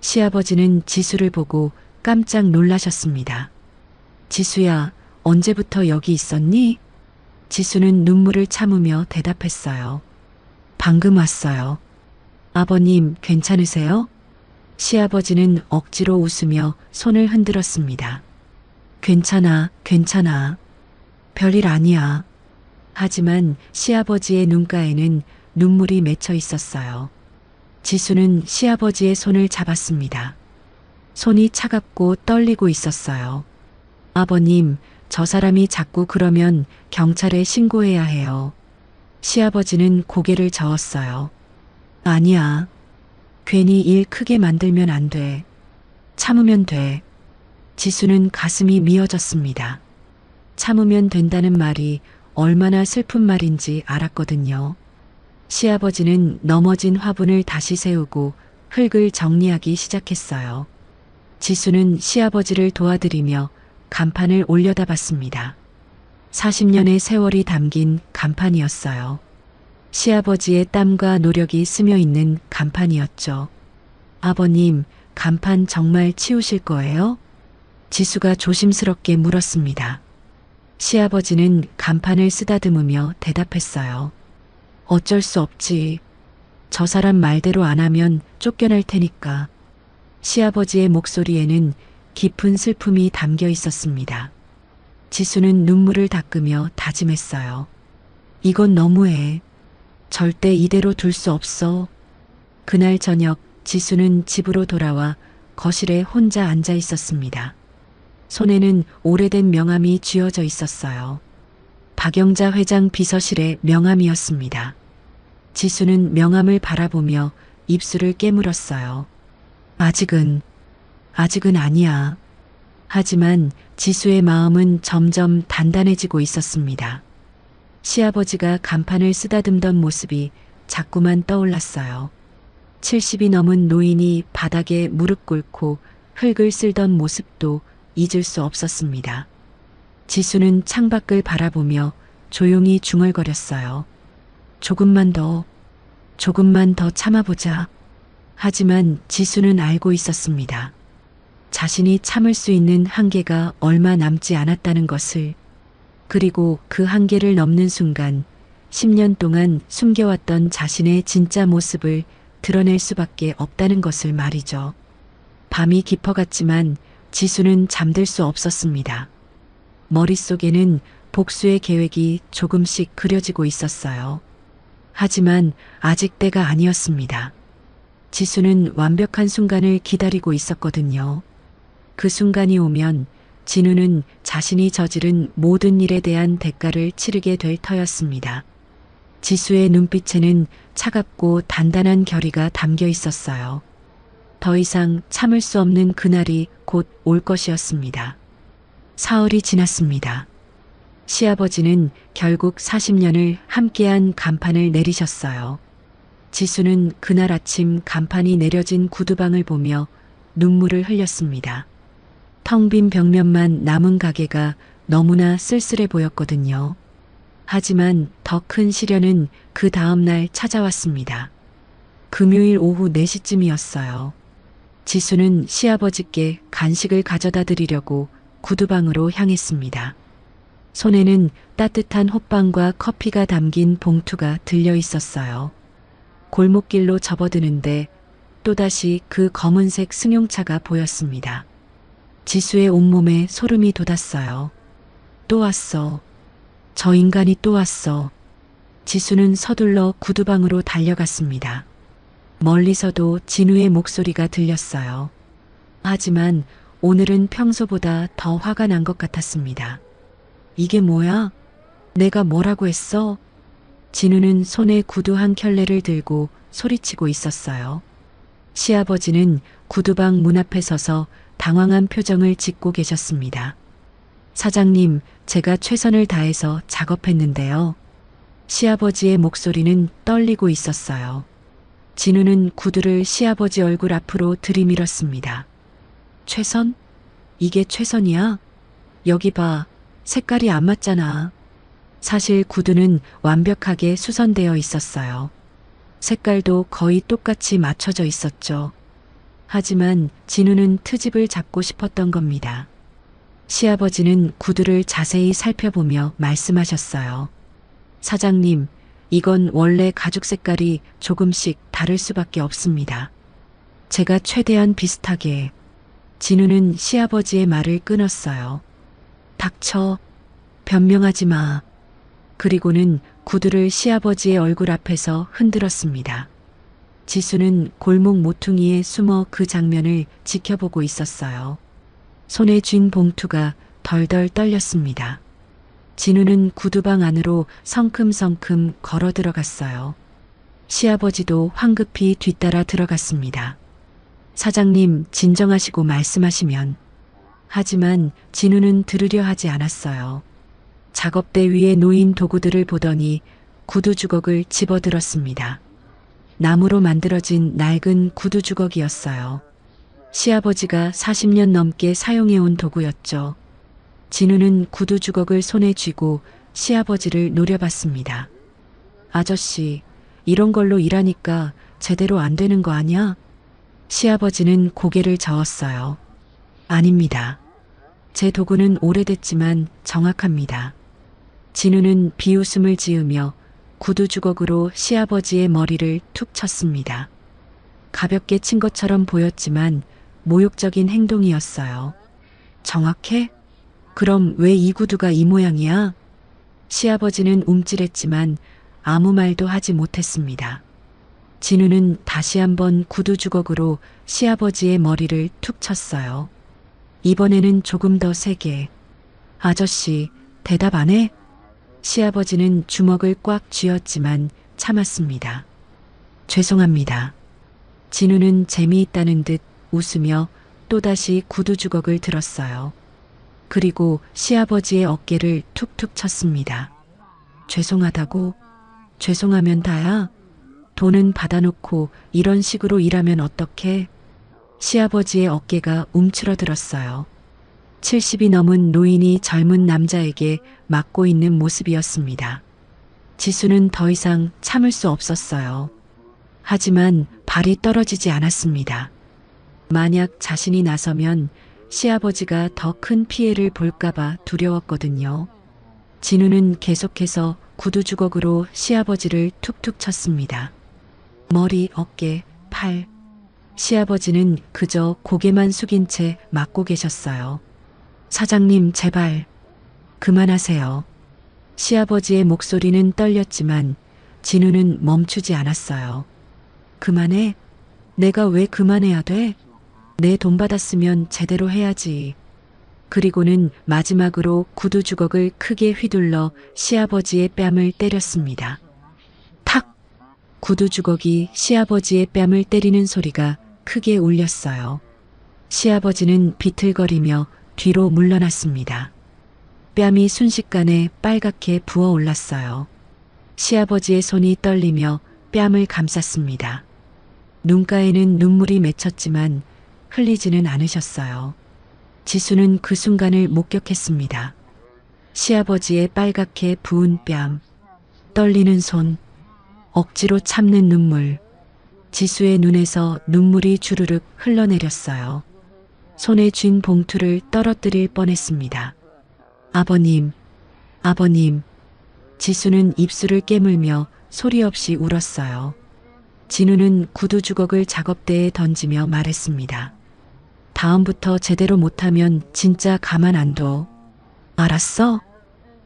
시아버지는 지수를 보고 깜짝 놀라셨습니다. 지수야, 언제부터 여기 있었니? 지수는 눈물을 참으며 대답했어요. 방금 왔어요. 아버님, 괜찮으세요? 시아버지는 억지로 웃으며 손을 흔들었습니다. 괜찮아, 괜찮아. 별일 아니야. 하지만 시아버지의 눈가에는 눈물이 맺혀 있었어요. 지수는 시아버지의 손을 잡았습니다. 손이 차갑고 떨리고 있었어요. 아버님, 저 사람이 자꾸 그러면 경찰에 신고해야 해요. 시아버지는 고개를 저었어요. 아니야. 괜히 일 크게 만들면 안 돼. 참으면 돼. 지수는 가슴이 미어졌습니다. 참으면 된다는 말이 얼마나 슬픈 말인지 알았거든요. 시아버지는 넘어진 화분을 다시 세우고 흙을 정리하기 시작했어요. 지수는 시아버지를 도와드리며 간판을 올려다봤습니다. 40년의 세월이 담긴 간판이었어요. 시아버지의 땀과 노력이 스며 있는 간판이었죠. 아버님, 간판 정말 치우실 거예요? 지수가 조심스럽게 물었습니다. 시아버지는 간판을 쓰다듬으며 대답했어요. 어쩔 수 없지. 저 사람 말대로 안 하면 쫓겨날 테니까. 시아버지의 목소리에는 깊은 슬픔이 담겨 있었습니다. 지수는 눈물을 닦으며 다짐했어요. 이건 너무해. 절대 이대로 둘 수 없어. 그날 저녁 지수는 집으로 돌아와 거실에 혼자 앉아 있었습니다. 손에는 오래된 명함이 쥐어져 있었어요. 박영자 회장 비서실의 명함이었습니다. 지수는 명함을 바라보며 입술을 깨물었어요. 아직은 아니야. 하지만 지수의 마음은 점점 단단해지고 있었습니다. 시아버지가 간판을 쓰다듬던 모습이 자꾸만 떠올랐어요. 70이 넘은 노인이 바닥에 무릎 꿇고 흙을 쓸던 모습도 잊을 수 없었습니다. 지수는 창밖을 바라보며 조용히 중얼거렸어요. 조금만 더 참아보자. 하지만 지수는 알고 있었습니다. 자신이 참을 수 있는 한계가 얼마 남지 않았다는 것을. 그리고 그 한계를 넘는 순간 10년 동안 숨겨왔던 자신의 진짜 모습을 드러낼 수밖에 없다는 것을 말이죠. 밤이 깊어갔지만 지수는 잠들 수 없었습니다. 머릿속에는 복수의 계획이 조금씩 그려지고 있었어요. 하지만 아직 때가 아니었습니다. 지수는 완벽한 순간을 기다리고 있었거든요. 그 순간이 오면 진우는 자신이 저지른 모든 일에 대한 대가를 치르게 될 터였습니다. 지수의 눈빛에는 차갑고 단단한 결의가 담겨 있었어요. 더 이상 참을 수 없는 그날이 곧 올 것이었습니다. 사흘이 지났습니다. 시아버지는 결국 40년을 함께한 간판을 내리셨어요. 지수는 그날 아침 간판이 내려진 구두방을 보며 눈물을 흘렸습니다. 텅 빈 벽면만 남은 가게가 너무나 쓸쓸해 보였거든요. 하지만 더 큰 시련은 그 다음 날 찾아왔습니다. 금요일 오후 4시쯤이었어요. 지수는 시아버지께 간식을 가져다 드리려고 구두방으로 향했습니다. 손에는 따뜻한 호빵과 커피가 담긴 봉투가 들려 있었어요. 골목길로 접어드는데 또다시 그 검은색 승용차가 보였습니다. 지수의 온몸에 소름이 돋았어요. 또 왔어. 저 인간이 또 왔어. 지수는 서둘러 구두방으로 달려갔습니다. 멀리서도 진우의 목소리가 들렸어요. 하지만 오늘은 평소보다 더 화가 난 것 같았습니다. 이게 뭐야? 내가 뭐라고 했어? 진우는 손에 구두 한 켤레를 들고 소리치고 있었어요. 시아버지는 구두방 문 앞에 서서 당황한 표정을 짓고 계셨습니다. 사장님, 제가 최선을 다해서 작업했는데요. 시아버지의 목소리는 떨리고 있었어요. 진우는 구두를 시아버지 얼굴 앞으로 들이밀었습니다. 최선? 이게 최선이야? 여기 봐. 색깔이 안 맞잖아. 사실 구두는 완벽하게 수선되어 있었어요. 색깔도 거의 똑같이 맞춰져 있었죠. 하지만 진우는 트집을 잡고 싶었던 겁니다. 시아버지는 구두를 자세히 살펴보며 말씀하셨어요. 사장님, 이건 원래 가죽 색깔이 조금씩 다를 수밖에 없습니다. 제가 최대한 비슷하게. 진우는 시아버지의 말을 끊었어요. 닥쳐. 변명하지 마. 그리고는 구두를 시아버지의 얼굴 앞에서 흔들었습니다. 지수는 골목 모퉁이에 숨어 그 장면을 지켜보고 있었어요. 손에 쥔 봉투가 덜덜 떨렸습니다. 진우는 구두방 안으로 성큼성큼 걸어 들어갔어요. 시아버지도 황급히 뒤따라 들어갔습니다. 사장님, 진정하시고 말씀하시면. 하지만 진우는 들으려 하지 않았어요. 작업대 위에 놓인 도구들을 보더니 구두 주걱을 집어들었습니다. 나무로 만들어진 낡은 구두 주걱이었어요. 시아버지가 40년 넘게 사용해온 도구였죠. 진우는 구두 주걱을 손에 쥐고 시아버지를 노려봤습니다. 아저씨, 이런 걸로 일하니까 제대로 안 되는 거 아니야? 시아버지는 고개를 저었어요. 아닙니다. 제 도구는 오래됐지만 정확합니다. 진우는 비웃음을 지으며 구두 주걱으로 시아버지의 머리를 툭 쳤습니다. 가볍게 친 것처럼 보였지만 모욕적인 행동이었어요. 정확해? 그럼 왜 이 구두가 이 모양이야? 시아버지는 움찔했지만 아무 말도 하지 못했습니다. 진우는 다시 한번 구두 주걱으로 시아버지의 머리를 툭 쳤어요. 이번에는 조금 더 세게. 아저씨, 대답 안 해? 시아버지는 주먹을 꽉 쥐었지만 참았습니다. 죄송합니다. 진우는 재미있다는 듯 웃으며 또다시 구두 주걱을 들었어요. 그리고 시아버지의 어깨를 툭툭 쳤습니다. 죄송하다고? 죄송하면 다야? 돈은 받아놓고 이런 식으로 일하면 어떡해? 시아버지의 어깨가 움츠러들었어요. 70이 넘은 노인이 젊은 남자에게 맞고 있는 모습이었습니다. 지수는 더 이상 참을 수 없었어요. 하지만 발이 떨어지지 않았습니다. 만약 자신이 나서면 시아버지가 더 큰 피해를 볼까봐 두려웠거든요. 진우는 계속해서 구두 주걱으로 시아버지를 툭툭 쳤습니다. 머리, 어깨, 팔. 시아버지는 그저 고개만 숙인 채 맞고 계셨어요. 사장님, 제발. 그만하세요. 시아버지의 목소리는 떨렸지만 진우는 멈추지 않았어요. 그만해? 내가 왜 그만해야 돼? 내 돈 받았으면 제대로 해야지. 그리고는 마지막으로 구두 주걱을 크게 휘둘러 시아버지의 뺨을 때렸습니다. 탁! 구두 주걱이 시아버지의 뺨을 때리는 소리가 크게 울렸어요. 시아버지는 비틀거리며 뒤로 물러났습니다. 뺨이 순식간에 빨갛게 부어올랐어요. 시아버지의 손이 떨리며 뺨을 감쌌습니다. 눈가에는 눈물이 맺혔지만 흘리지는 않으셨어요. 지수는 그 순간을 목격했습니다. 시아버지의 빨갛게 부은 뺨, 떨리는 손, 억지로 참는 눈물. 지수의 눈에서 눈물이 주르륵 흘러내렸어요. 손에 쥔 봉투를 떨어뜨릴 뻔했습니다. 아버님, 아버님. 지수는 입술을 깨물며 소리 없이 울었어요. 진우는 구두 주걱을 작업대에 던지며 말했습니다. 다음부터 제대로 못하면 진짜 가만 안 둬. 알았어?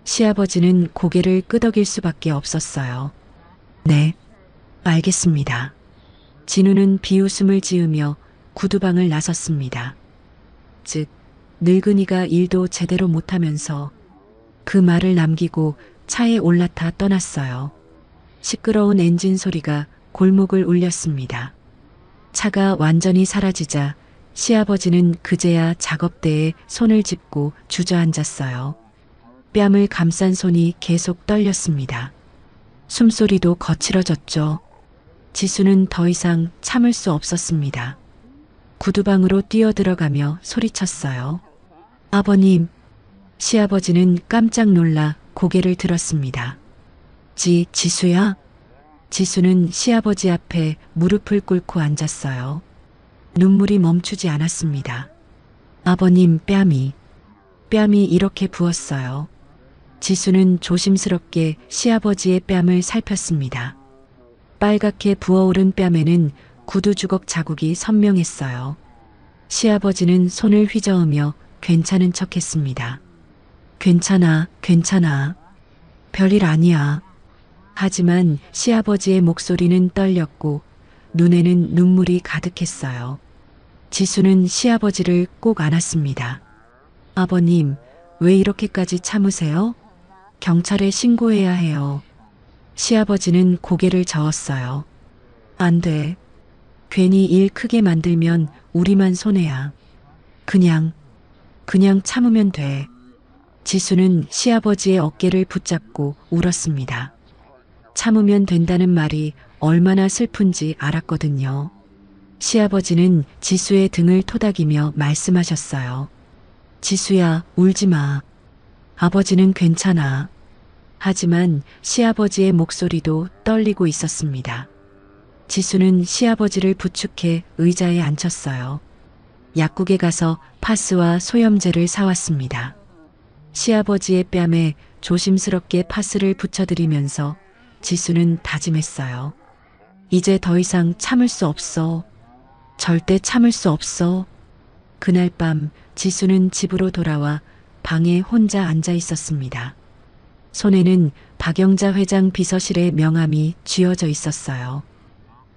시아버지는 고개를 끄덕일 수밖에 없었어요. 네, 알겠습니다. 진우는 비웃음을 지으며 구두방을 나섰습니다. 즉, 늙은이가 일도 제대로 못하면서 그 말을 남기고 차에 올라타 떠났어요. 시끄러운 엔진 소리가 골목을 울렸습니다. 차가 완전히 사라지자 시아버지는 그제야 작업대에 손을 짚고 주저앉았어요. 뺨을 감싼 손이 계속 떨렸습니다. 숨소리도 거칠어졌죠. 지수는 더 이상 참을 수 없었습니다. 구두방으로 뛰어들어가며 소리쳤어요. 아버님! 시아버지는 깜짝 놀라 고개를 들었습니다. 지수야? 지수는 시아버지 앞에 무릎을 꿇고 앉았어요. 눈물이 멈추지 않았습니다. 아버님 뺨이 이렇게 부었어요. 지수는 조심스럽게 시아버지의 뺨을 살폈습니다. 빨갛게 부어오른 뺨에는 구두 주걱 자국이 선명했어요. 시아버지는 손을 휘저으며 괜찮은 척했습니다. 괜찮아. 별일 아니야. 하지만 시아버지의 목소리는 떨렸고 눈에는 눈물이 가득했어요. 지수는 시아버지를 꼭 안았습니다. 아버님, 왜 이렇게까지 참으세요? 경찰에 신고해야 해요. 시아버지는 고개를 저었어요. 안 돼. 괜히 일 크게 만들면 우리만 손해야. 그냥 참으면 돼. 지수는 시아버지의 어깨를 붙잡고 울었습니다. 참으면 된다는 말이 얼마나 슬픈지 알았거든요. 시아버지는 지수의 등을 토닥이며 말씀하셨어요. 지수야, 울지 마. 아버지는 괜찮아. 하지만 시아버지의 목소리도 떨리고 있었습니다. 지수는 시아버지를 부축해 의자에 앉혔어요. 약국에 가서 파스와 소염제를 사왔습니다. 시아버지의 뺨에 조심스럽게 파스를 붙여드리면서 지수는 다짐했어요. 이제 더 이상 참을 수 없어. 절대 참을 수 없어. 그날 밤 지수는 집으로 돌아와 방에 혼자 앉아 있었습니다. 손에는 박영자 회장 비서실의 명함이 쥐어져 있었어요.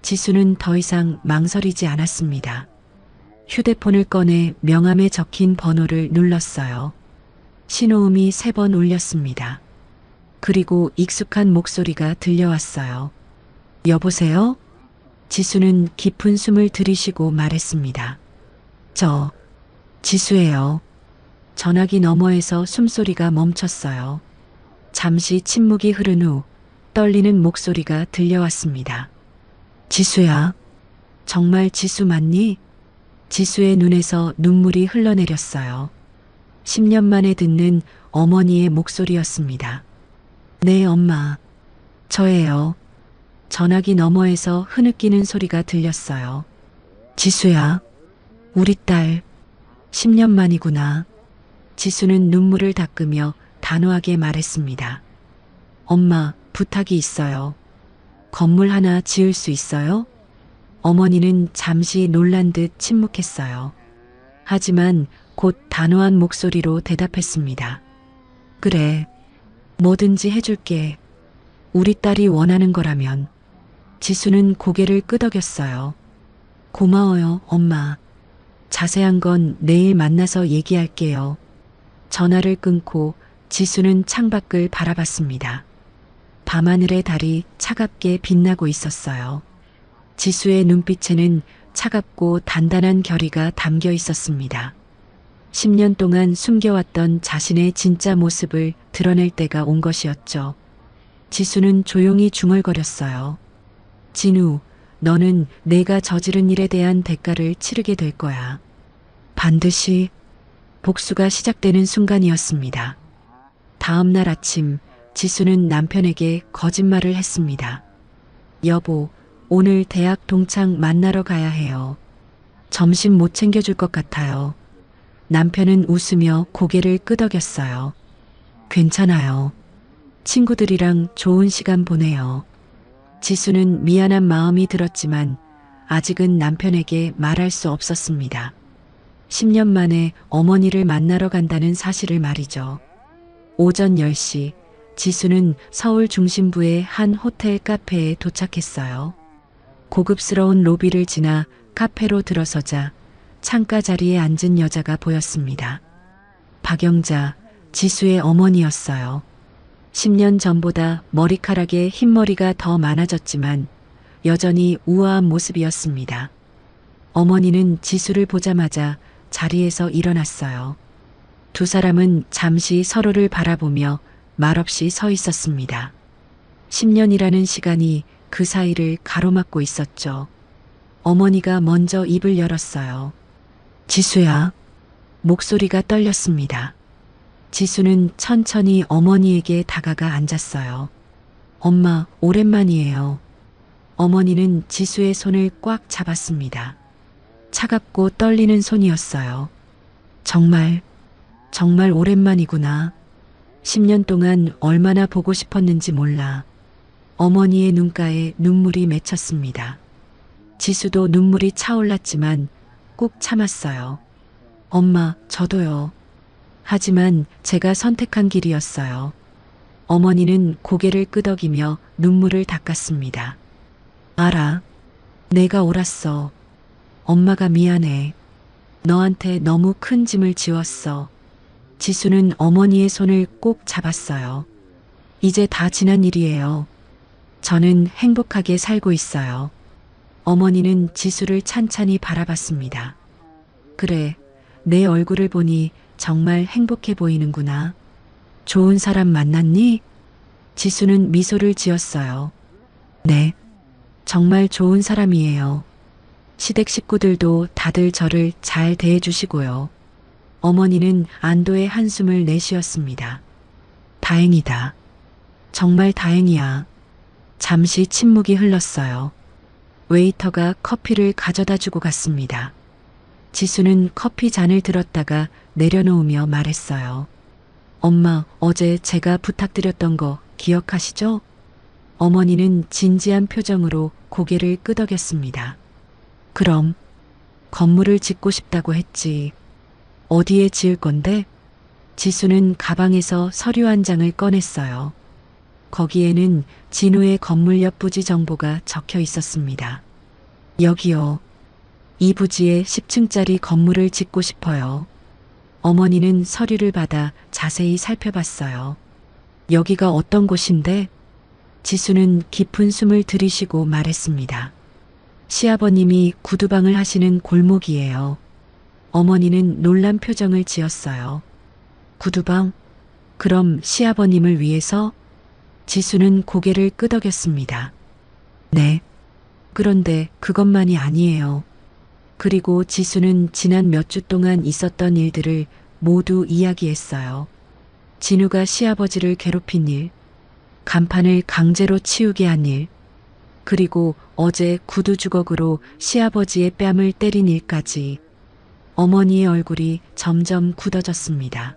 지수는 더 이상 망설이지 않았습니다. 휴대폰을 꺼내 명함에 적힌 번호를 눌렀어요. 신호음이 3번 울렸습니다. 그리고 익숙한 목소리가 들려왔어요. 여보세요? 지수는 깊은 숨을 들이쉬고 말했습니다. 저, 지수예요. 전화기 너머에서 숨소리가 멈췄어요. 잠시 침묵이 흐른 후 떨리는 목소리가 들려왔습니다. 지수야, 정말 지수 맞니? 지수의 눈에서 눈물이 흘러내렸어요. 10년 만에 듣는 어머니의 목소리였습니다. 네, 엄마. 저예요. 전화기 너머에서 흐느끼는 소리가 들렸어요. 지수야, 우리 딸 10년 만이구나. 지수는 눈물을 닦으며 단호하게 말했습니다. 엄마, 부탁이 있어요. 건물 하나 지을 수 있어요? 어머니는 잠시 놀란 듯 침묵했어요. 하지만 곧 단호한 목소리로 대답했습니다. 그래, 뭐든지 해줄게. 우리 딸이 원하는 거라면. 지수는 고개를 끄덕였어요. 고마워요, 엄마. 자세한 건 내일 만나서 얘기할게요. 전화를 끊고 지수는 창밖을 바라봤습니다. 밤하늘의 달이 차갑게 빛나고 있었어요. 지수의 눈빛에는 차갑고 단단한 결의가 담겨 있었습니다. 10년 동안 숨겨왔던 자신의 진짜 모습을 드러낼 때가 온 것이었죠. 지수는 조용히 중얼거렸어요. 진우, 너는 내가 저지른 일에 대한 대가를 치르게 될 거야. 반드시. 복수가 시작되는 순간이었습니다. 다음 날 아침, 지수는 남편에게 거짓말을 했습니다. 여보, 오늘 대학 동창 만나러 가야 해요. 점심 못 챙겨줄 것 같아요. 남편은 웃으며 고개를 끄덕였어요. 괜찮아요. 친구들이랑 좋은 시간 보내요. 지수는 미안한 마음이 들었지만 아직은 남편에게 말할 수 없었습니다. 10년 만에 어머니를 만나러 간다는 사실을 말이죠. 오전 10시, 지수는 서울 중심부의 한 호텔 카페에 도착했어요. 고급스러운 로비를 지나 카페로 들어서자 창가 자리에 앉은 여자가 보였습니다. 박영자, 지수의 어머니였어요. 10년 전보다 머리카락에 흰머리가 더 많아졌지만 여전히 우아한 모습이었습니다. 어머니는 지수를 보자마자 자리에서 일어났어요. 두 사람은 잠시 서로를 바라보며 말없이 서 있었습니다. 10년이라는 시간이 그 사이를 가로막고 있었죠. 어머니가 먼저 입을 열었어요. 지수야. 목소리가 떨렸습니다. 지수는 천천히 어머니에게 다가가 앉았어요. 엄마, 오랜만이에요. 어머니는 지수의 손을 꽉 잡았습니다. 차갑고 떨리는 손이었어요. 정말 오랜만이구나. 10년 동안 얼마나 보고 싶었는지 몰라. 어머니의 눈가에 눈물이 맺혔습니다. 지수도 눈물이 차올랐지만 꾹 참았어요. 엄마, 저도요. 하지만 제가 선택한 길이었어요. 어머니는 고개를 끄덕이며 눈물을 닦았습니다. 알아. 내가 옳았어. 엄마가 미안해. 너한테 너무 큰 짐을 지웠어. 지수는 어머니의 손을 꼭 잡았어요. 이제 다 지난 일이에요. 저는 행복하게 살고 있어요. 어머니는 지수를 찬찬히 바라봤습니다. 그래, 내 얼굴을 보니 정말 행복해 보이는구나. 좋은 사람 만났니? 지수는 미소를 지었어요. 네, 정말 좋은 사람이에요. 시댁 식구들도 다들 저를 잘 대해주시고요. 어머니는 안도의 한숨을 내쉬었습니다. 다행이다. 정말 다행이야. 잠시 침묵이 흘렀어요. 웨이터가 커피를 가져다 주고 갔습니다. 지수는 커피 잔을 들었다가 내려놓으며 말했어요. 엄마, 어제 제가 부탁드렸던 거 기억하시죠? 어머니는 진지한 표정으로 고개를 끄덕였습니다. 그럼, 건물을 짓고 싶다고 했지. 어디에 지을 건데? 지수는 가방에서 서류 한 장을 꺼냈어요. 거기에는 진우의 건물 옆 부지 정보가 적혀 있었습니다. 여기요. 이 부지에 10층짜리 건물을 짓고 싶어요. 어머니는 서류를 받아 자세히 살펴봤어요. 여기가 어떤 곳인데? 지수는 깊은 숨을 들이쉬고 말했습니다. 시아버님이 구두방을 하시는 골목이에요. 어머니는 놀란 표정을 지었어요. 구두방? 그럼 시아버님을 위해서? 지수는 고개를 끄덕였습니다. 네. 그런데 그것만이 아니에요. 그리고 지수는 지난 몇 주 동안 있었던 일들을 모두 이야기했어요. 진우가 시아버지를 괴롭힌 일, 간판을 강제로 치우게 한 일, 그리고 어제 구두 주걱으로 시아버지의 뺨을 때린 일까지. 어머니의 얼굴이 점점 굳어졌습니다.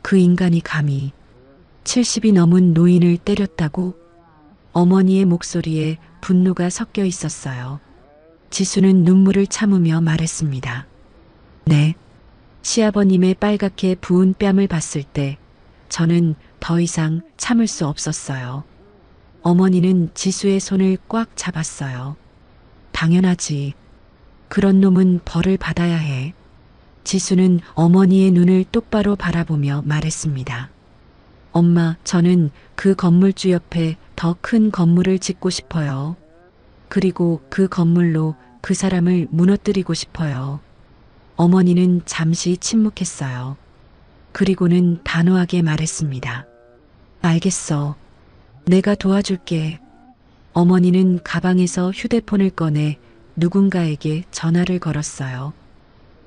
그 인간이 감히 70이 넘은 노인을 때렸다고? 어머니의 목소리에 분노가 섞여 있었어요. 지수는 눈물을 참으며 말했습니다. 네. 시아버님의 빨갛게 부은 뺨을 봤을 때 저는 더 이상 참을 수 없었어요. 어머니는 지수의 손을 꽉 잡았어요. 당연하지. 그런 놈은 벌을 받아야 해. 지수는 어머니의 눈을 똑바로 바라보며 말했습니다. 엄마, 저는 그 건물주 옆에 더 큰 건물을 짓고 싶어요. 그리고 그 건물로 그 사람을 무너뜨리고 싶어요. 어머니는 잠시 침묵했어요. 그리고는 단호하게 말했습니다. 알겠어. 내가 도와줄게. 어머니는 가방에서 휴대폰을 꺼내 누군가에게 전화를 걸었어요.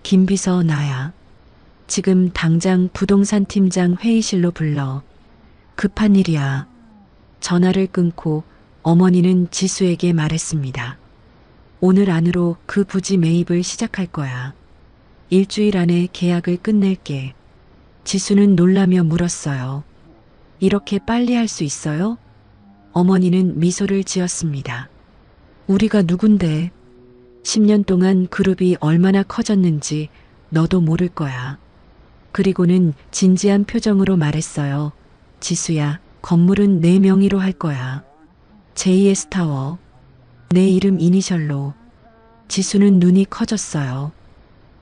김비서 나야. 지금 당장 부동산 팀장 회의실로 불러. 급한 일이야. 전화를 끊고 어머니는 지수에게 말했습니다. 오늘 안으로 그 부지 매입을 시작할 거야. 일주일 안에 계약을 끝낼게. 지수는 놀라며 물었어요. 이렇게 빨리 할 수 있어요? 어머니는 미소를 지었습니다. 우리가 누군데? 10년 동안 그룹이 얼마나 커졌는지 너도 모를 거야. 그리고는 진지한 표정으로 말했어요. 지수야, 건물은 내 명의로 할 거야. JS 타워. 내 이름 이니셜로. 지수는 눈이 커졌어요.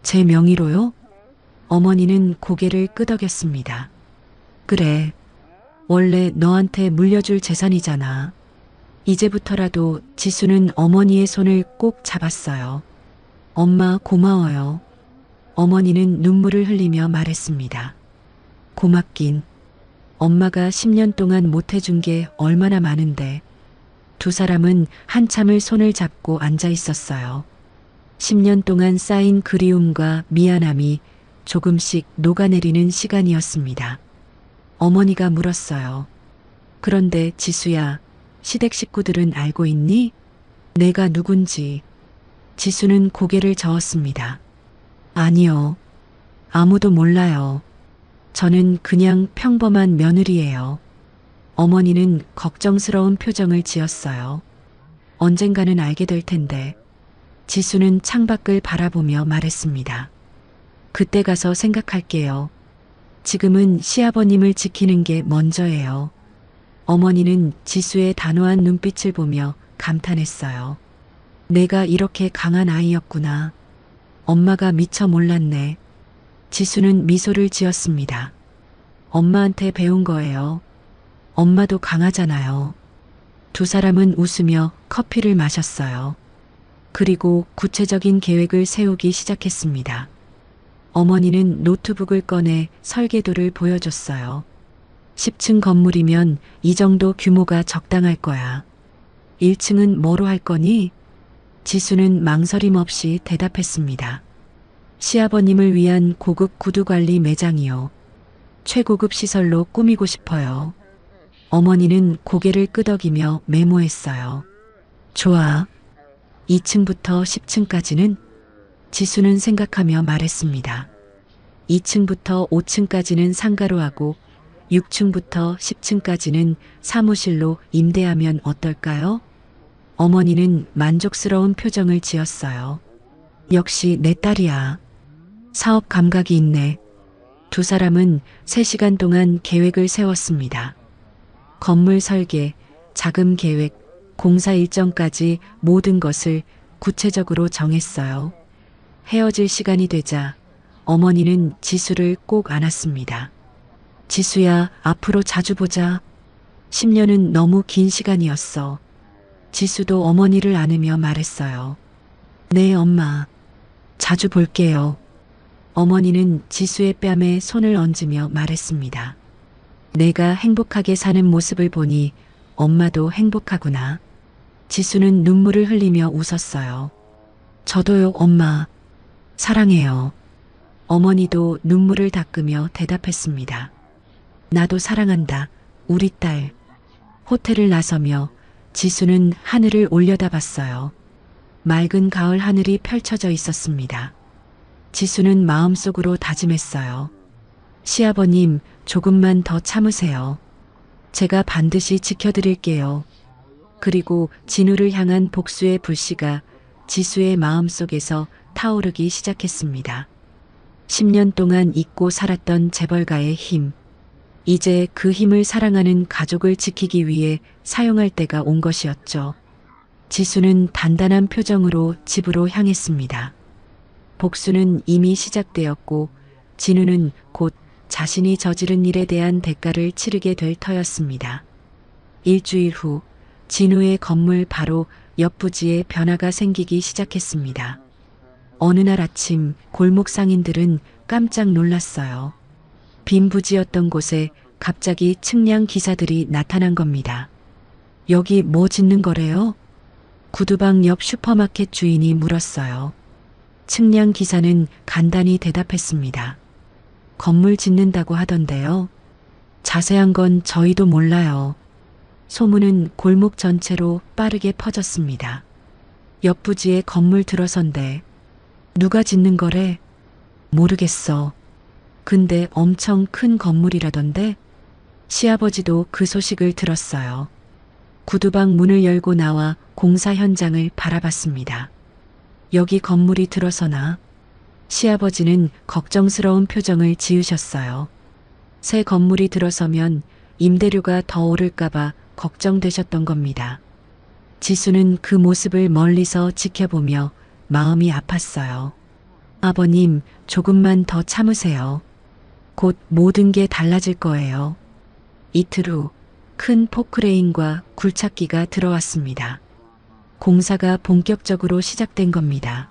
제 명의로요? 어머니는 고개를 끄덕였습니다. 그래. 원래 너한테 물려줄 재산이잖아. 이제부터라도 지수는 어머니의 손을 꼭 잡았어요. 엄마 고마워요. 어머니는 눈물을 흘리며 말했습니다. 고맙긴. 엄마가 10년 동안 못해준 게 얼마나 많은데. 두 사람은 한참을 손을 잡고 앉아 있었어요. 10년 동안 쌓인 그리움과 미안함이 조금씩 녹아내리는 시간이었습니다. 어머니가 물었어요. 그런데 지수야, 시댁 식구들은 알고 있니? 내가 누군지. 지수는 고개를 저었습니다. 아니요. 아무도 몰라요. 저는 그냥 평범한 며느리예요. 어머니는 걱정스러운 표정을 지었어요. 언젠가는 알게 될 텐데. 지수는 창밖을 바라보며 말했습니다. 그때 가서 생각할게요. 지금은 시아버님을 지키는 게 먼저예요. 어머니는 지수의 단호한 눈빛을 보며 감탄했어요. 내가 이렇게 강한 아이였구나. 엄마가 미처 몰랐네. 지수는 미소를 지었습니다. 엄마한테 배운 거예요. 엄마도 강하잖아요. 두 사람은 웃으며 커피를 마셨어요. 그리고 구체적인 계획을 세우기 시작했습니다. 어머니는 노트북을 꺼내 설계도를 보여줬어요. 10층 건물이면 이 정도 규모가 적당할 거야. 1층은 뭐로 할 거니? 지수는 망설임 없이 대답했습니다. 시아버님을 위한 고급 구두관리 매장이요. 최고급 시설로 꾸미고 싶어요. 어머니는 고개를 끄덕이며 메모했어요. 좋아. 2층부터 10층까지는? 지수는 생각하며 말했습니다. 2층부터 5층까지는 상가로 하고 6층부터 10층까지는 사무실로 임대하면 어떨까요? 어머니는 만족스러운 표정을 지었어요. 역시 내 딸이야. 사업 감각이 있네. 두 사람은 3시간 동안 계획을 세웠습니다. 건물 설계, 자금 계획, 공사 일정까지 모든 것을 구체적으로 정했어요. 헤어질 시간이 되자 어머니는 지수를 꼭 안았습니다. 지수야, 앞으로 자주 보자. 10년은 너무 긴 시간이었어. 지수도 어머니를 안으며 말했어요. 네, 엄마. 자주 볼게요. 어머니는 지수의 뺨에 손을 얹으며 말했습니다. 내가 행복하게 사는 모습을 보니 엄마도 행복하구나. 지수는 눈물을 흘리며 웃었어요. 저도요, 엄마. 사랑해요. 어머니도 눈물을 닦으며 대답했습니다. 나도 사랑한다, 우리 딸. 호텔을 나서며 지수는 하늘을 올려다봤어요. 맑은 가을 하늘이 펼쳐져 있었습니다. 지수는 마음속으로 다짐했어요. 시아버님, 조금만 더 참으세요. 제가 반드시 지켜드릴게요. 그리고 진우를 향한 복수의 불씨가 지수의 마음속에서 타오르기 시작했습니다. 10년 동안 잊고 살았던 재벌가의 힘. 이제 그 힘을 사랑하는 가족을 지키기 위해 사용할 때가 온 것이었죠. 지수는 단단한 표정으로 집으로 향했습니다. 복수는 이미 시작되었고 진우는 곧 자신이 저지른 일에 대한 대가를 치르게 될 터였습니다. 일주일 후 진우의 건물 바로 옆 부지에 변화가 생기기 시작했습니다. 어느 날 아침 골목 상인들은 깜짝 놀랐어요. 빈 부지였던 곳에 갑자기 측량 기사들이 나타난 겁니다. 여기 뭐 짓는 거래요? 구두방 옆 슈퍼마켓 주인이 물었어요. 측량 기사는 간단히 대답했습니다. 건물 짓는다고 하던데요. 자세한 건 저희도 몰라요. 소문은 골목 전체로 빠르게 퍼졌습니다. 옆 부지에 건물 들어선대. 누가 짓는 거래? 모르겠어. 근데 엄청 큰 건물이라던데? 시아버지도 그 소식을 들었어요. 구두방 문을 열고 나와 공사 현장을 바라봤습니다. 여기 건물이 들어서나? 시아버지는 걱정스러운 표정을 지으셨어요. 새 건물이 들어서면 임대료가 더 오를까봐 걱정되셨던 겁니다. 지수는 그 모습을 멀리서 지켜보며 마음이 아팠어요. 아버님, 조금만 더 참으세요. 곧 모든 게 달라질 거예요. 이틀 후 큰 포크레인과 굴착기가 들어왔습니다. 공사가 본격적으로 시작된 겁니다.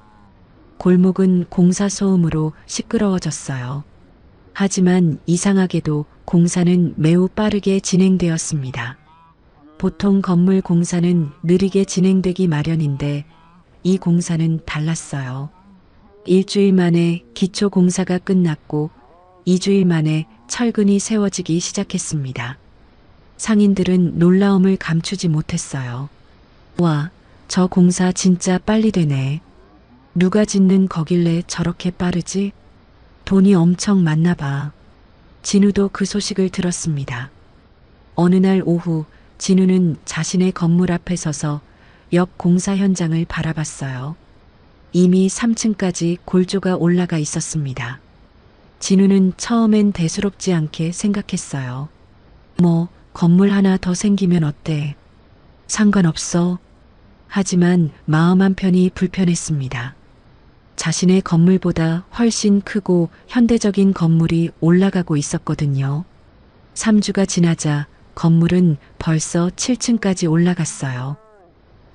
골목은 공사 소음으로 시끄러워졌어요. 하지만 이상하게도 공사는 매우 빠르게 진행되었습니다. 보통 건물 공사는 느리게 진행되기 마련인데 이 공사는 달랐어요. 일주일 만에 기초 공사가 끝났고 2주일 만에 철근이 세워지기 시작했습니다. 상인들은 놀라움을 감추지 못했어요. 와, 저 공사 진짜 빨리 되네. 누가 짓는 거길래 저렇게 빠르지? 돈이 엄청 많나 봐. 진우도 그 소식을 들었습니다. 어느 날 오후 진우는 자신의 건물 앞에 서서 옆 공사 현장을 바라봤어요. 이미 3층까지 골조가 올라가 있었습니다. 진우는 처음엔 대수롭지 않게 생각했어요. 뭐 건물 하나 더 생기면 어때? 상관없어. 하지만 마음 한편이 불편했습니다. 자신의 건물보다 훨씬 크고 현대적인 건물이 올라가고 있었거든요. 3주가 지나자 건물은 벌써 7층까지 올라갔어요.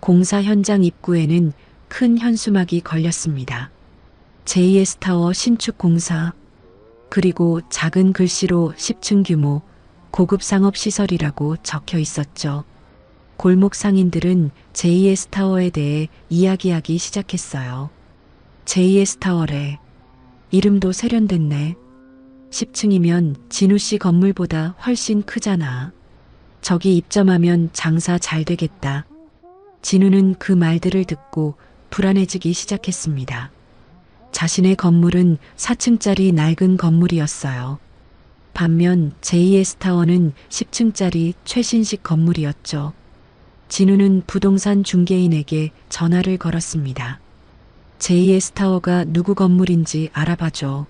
공사 현장 입구에는 큰 현수막이 걸렸습니다. JS타워 신축 공사, 그리고 작은 글씨로 10층 규모 고급 상업시설이라고 적혀 있었죠. 골목 상인들은 JS타워에 대해 이야기하기 시작했어요. JS타워래. 이름도 세련됐네. 10층이면 진우 씨 건물보다 훨씬 크잖아. 저기 입점하면 장사 잘 되겠다. 진우는 그 말들을 듣고 불안해지기 시작했습니다. 자신의 건물은 4층짜리 낡은 건물이었어요. 반면 JS타워는 10층짜리 최신식 건물이었죠. 진우는 부동산 중개인에게 전화를 걸었습니다. JS타워가 누구 건물인지 알아봐줘.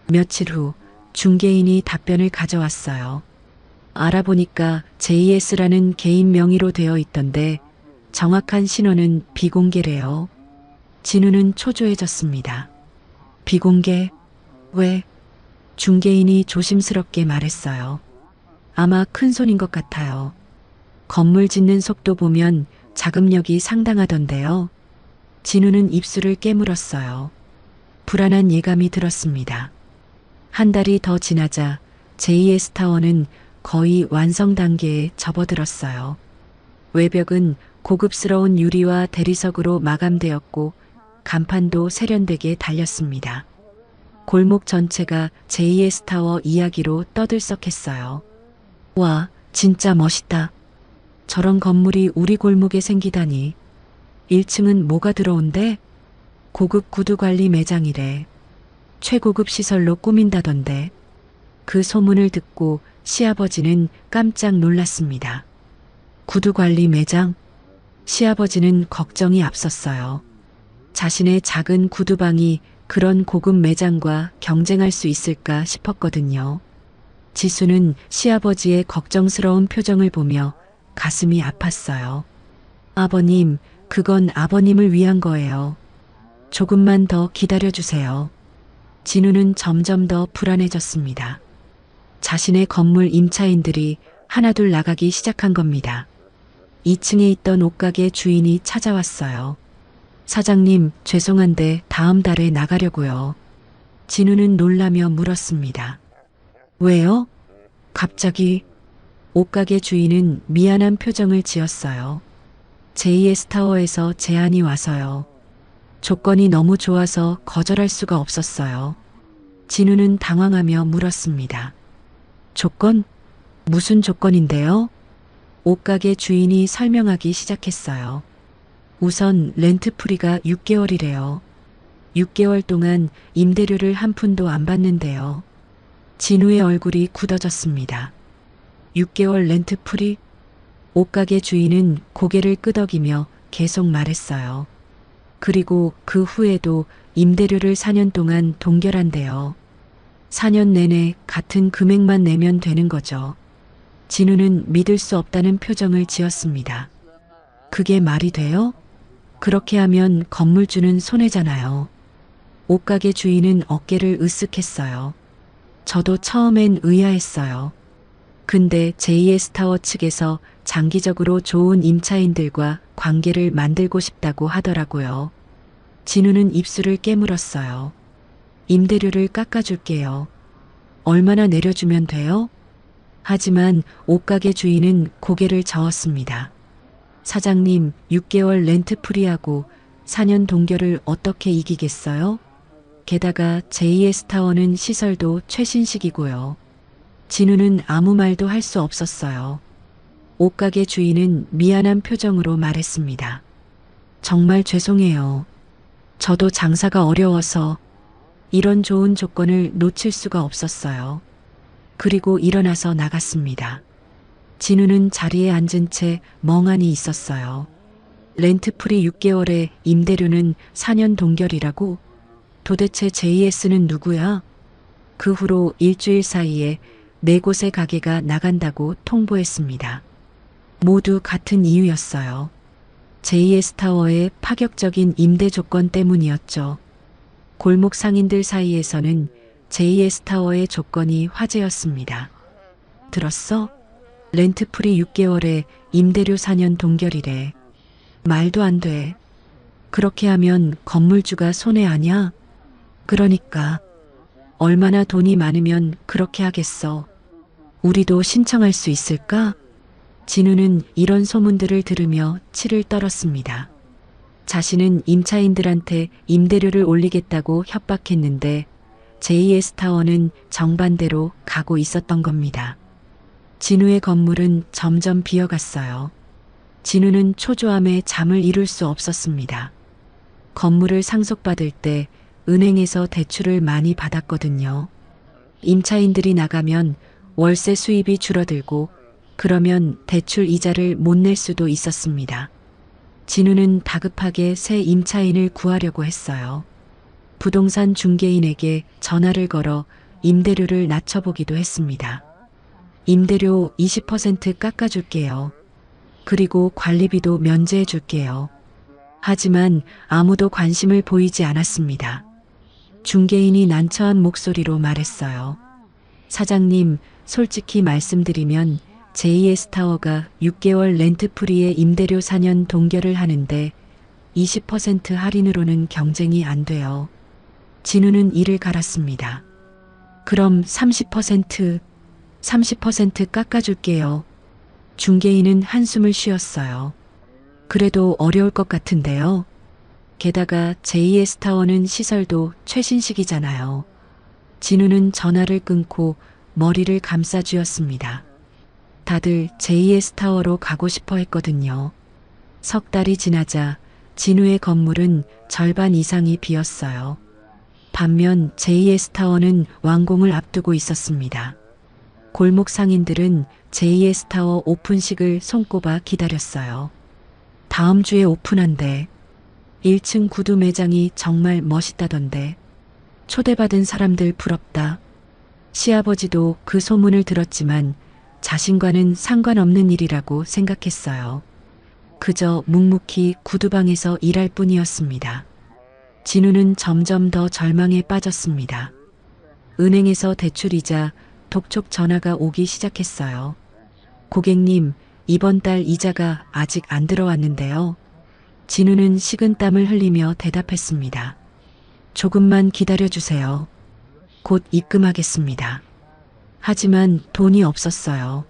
며칠 후 중개인이 답변을 가져왔어요. 알아보니까 JS라는 개인 명의로 되어 있던데 정확한 신원은 비공개래요. 진우는 초조해졌습니다. 비공개? 왜? 중개인이 조심스럽게 말했어요. 아마 큰 손인 것 같아요. 건물 짓는 속도 보면 자금력이 상당하던데요. 진우는 입술을 깨물었어요. 불안한 예감이 들었습니다. 한 달이 더 지나자 JS타워는 거의 완성 단계에 접어들었어요. 외벽은 고급스러운 유리와 대리석으로 마감되었고 간판도 세련되게 달렸습니다. 골목 전체가 JS타워 이야기로 떠들썩했어요. 와, 진짜 멋있다. 저런 건물이 우리 골목에 생기다니. 1층은 뭐가 들어온대? 고급 구두관리 매장이래. 최고급 시설로 꾸민다던데. 그 소문을 듣고 시아버지는 깜짝 놀랐습니다. 구두관리 매장? 시아버지는 걱정이 앞섰어요. 자신의 작은 구두방이 그런 고급 매장과 경쟁할 수 있을까 싶었거든요. 지수는 시아버지의 걱정스러운 표정을 보며 가슴이 아팠어요. 아버님, 그건 아버님을 위한 거예요. 조금만 더 기다려주세요. 진우는 점점 더 불안해졌습니다. 자신의 건물 임차인들이 하나둘 나가기 시작한 겁니다. 2층에 있던 옷가게 주인이 찾아왔어요. 사장님, 죄송한데 다음 달에 나가려고요. 진우는 놀라며 물었습니다. 왜요? 갑자기? 옷가게 주인은 미안한 표정을 지었어요. JS타워에서 제안이 와서요. 조건이 너무 좋아서 거절할 수가 없었어요. 진우는 당황하며 물었습니다. 조건? 무슨 조건인데요? 옷가게 주인이 설명하기 시작했어요. 우선 렌트프리가 6개월이래요. 6개월 동안 임대료를 한 푼도 안 받는데요. 진우의 얼굴이 굳어졌습니다. 6개월 렌트프리? 옷가게 주인은 고개를 끄덕이며 계속 말했어요. 그리고 그 후에도 임대료를 4년 동안 동결한대요. 4년 내내 같은 금액만 내면 되는 거죠. 진우는 믿을 수 없다는 표정을 지었습니다. 그게 말이 돼요? 그렇게 하면 건물주는 손해잖아요. 옷가게 주인은 어깨를 으쓱했어요. 저도 처음엔 의아했어요. 근데 JS타워 측에서 장기적으로 좋은 임차인들과 관계를 만들고 싶다고 하더라고요. 진우는 입술을 깨물었어요. 임대료를 깎아줄게요. 얼마나 내려주면 돼요? 하지만 옷가게 주인은 고개를 저었습니다. 사장님, 6개월 렌트 프리하고 4년 동결을 어떻게 이기겠어요? 게다가 JS타워는 시설도 최신식이고요. 진우는 아무 말도 할 수 없었어요. 옷가게 주인은 미안한 표정으로 말했습니다. 정말 죄송해요. 저도 장사가 어려워서 이런 좋은 조건을 놓칠 수가 없었어요. 그리고 일어나서 나갔습니다. 진우는 자리에 앉은 채 멍하니 있었어요. 렌트프리 6개월에 임대료는 4년 동결이라고? 도대체 JS는 누구야? 그 후로 일주일 사이에 4곳의 가게가 나간다고 통보했습니다. 모두 같은 이유였어요. JS타워의 파격적인 임대 조건 때문이었죠. 골목 상인들 사이에서는 JS타워의 조건이 화제였습니다. 들었어? 렌트프리 6개월에 임대료 4년 동결이래. 말도 안 돼. 그렇게 하면 건물주가 손해 아냐? 그러니까 얼마나 돈이 많으면 그렇게 하겠어. 우리도 신청할 수 있을까? 진우는 이런 소문들을 들으며 치를 떨었습니다. 자신은 임차인들한테 임대료를 올리겠다고 협박했는데 JS타워는 정반대로 가고 있었던 겁니다. 진우의 건물은 점점 비어갔어요. 진우는 초조함에 잠을 이룰 수 없었습니다. 건물을 상속받을 때 은행에서 대출을 많이 받았거든요. 임차인들이 나가면 월세 수입이 줄어들고 그러면 대출 이자를 못 낼 수도 있었습니다. 진우는 다급하게 새 임차인을 구하려고 했어요. 부동산 중개인에게 전화를 걸어 임대료를 낮춰보기도 했습니다. 임대료 20% 깎아줄게요. 그리고 관리비도 면제해줄게요. 하지만 아무도 관심을 보이지 않았습니다. 중개인이 난처한 목소리로 말했어요. 사장님, 솔직히 말씀드리면 JS타워가 6개월 렌트프리에 임대료 4년 동결을 하는데 20% 할인으로는 경쟁이 안 돼요. 진우는 이를 갈았습니다. 그럼 30% 깎아줄게요. 중개인은 한숨을 쉬었어요. 그래도 어려울 것 같은데요. 게다가 JS타워는 시설도 최신식이잖아요. 진우는 전화를 끊고 머리를 감싸쥐었습니다. 다들 JS타워로 가고 싶어 했거든요. 석 달이 지나자 진우의 건물은 절반 이상이 비었어요. 반면 JS타워는 완공을 앞두고 있었습니다. 골목 상인들은 JS타워 오픈식을 손꼽아 기다렸어요. 다음 주에 오픈한대. 1층 구두 매장이 정말 멋있다던데. 초대받은 사람들 부럽다. 시아버지도 그 소문을 들었지만 자신과는 상관없는 일이라고 생각했어요. 그저 묵묵히 구두방에서 일할 뿐이었습니다. 진우는 점점 더 절망에 빠졌습니다. 은행에서 대출이자 독촉 전화가 오기 시작했어요. 고객님, 이번 달 이자가 아직 안 들어왔는데요. 진우는 식은땀을 흘리며 대답했습니다. 조금만 기다려주세요. 곧 입금하겠습니다. 하지만 돈이 없었어요.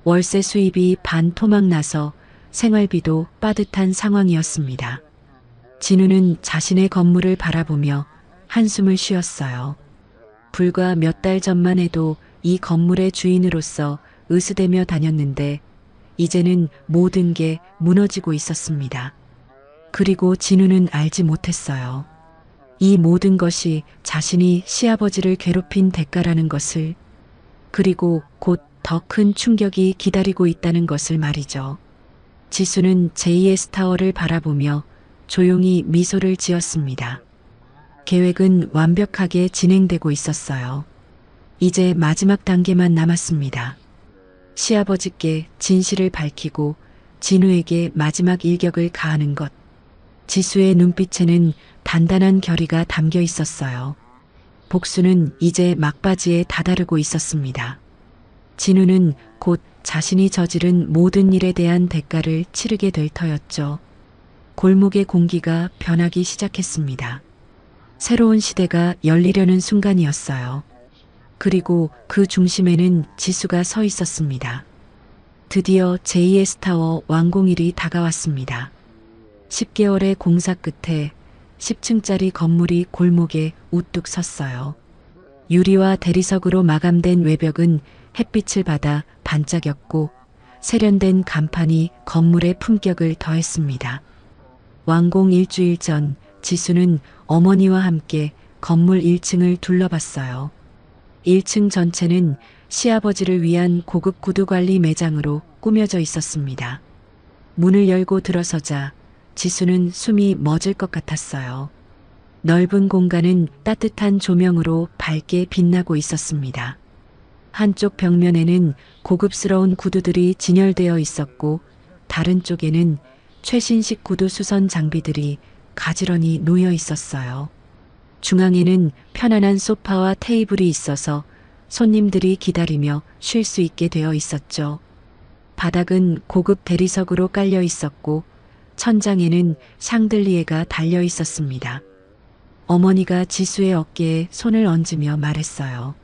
월세 수입이 반토막 나서 생활비도 빠듯한 상황이었습니다. 진우는 자신의 건물을 바라보며 한숨을 쉬었어요. 불과 몇 달 전만 해도 이 건물의 주인으로서 으스대며 다녔는데 이제는 모든 게 무너지고 있었습니다. 그리고 진우는 알지 못했어요. 이 모든 것이 자신이 시아버지를 괴롭힌 대가라는 것을, 그리고 곧 더 큰 충격이 기다리고 있다는 것을 말이죠. 지수는 JS타워를 바라보며 조용히 미소를 지었습니다. 계획은 완벽하게 진행되고 있었어요. 이제 마지막 단계만 남았습니다. 시아버지께 진실을 밝히고 진우에게 마지막 일격을 가하는 것. 지수의 눈빛에는 단단한 결의가 담겨 있었어요. 복수는 이제 막바지에 다다르고 있었습니다. 진우는 곧 자신이 저지른 모든 일에 대한 대가를 치르게 될 터였죠. 골목의 공기가 변하기 시작했습니다. 새로운 시대가 열리려는 순간이었어요. 그리고 그 중심에는 지수가 서 있었습니다. 드디어 JS 타워 완공일이 다가왔습니다. 10개월의 공사 끝에 10층짜리 건물이 골목에 우뚝 섰어요. 유리와 대리석으로 마감된 외벽은 햇빛을 받아 반짝였고 세련된 간판이 건물의 품격을 더했습니다. 완공 일주일 전 지수는 어머니와 함께 건물 1층을 둘러봤어요. 1층 전체는 시아버지를 위한 고급 구두관리 매장으로 꾸며져 있었습니다. 문을 열고 들어서자 지수는 숨이 멎을 것 같았어요. 넓은 공간은 따뜻한 조명으로 밝게 빛나고 있었습니다. 한쪽 벽면에는 고급스러운 구두들이 진열되어 있었고 다른 쪽에는 최신식 구두 수선 장비들이 가지런히 놓여 있었어요. 중앙에는 편안한 소파와 테이블이 있어서 손님들이 기다리며 쉴 수 있게 되어 있었죠. 바닥은 고급 대리석으로 깔려 있었고 천장에는 샹들리에가 달려 있었습니다. 어머니가 지수의 어깨에 손을 얹으며 말했어요.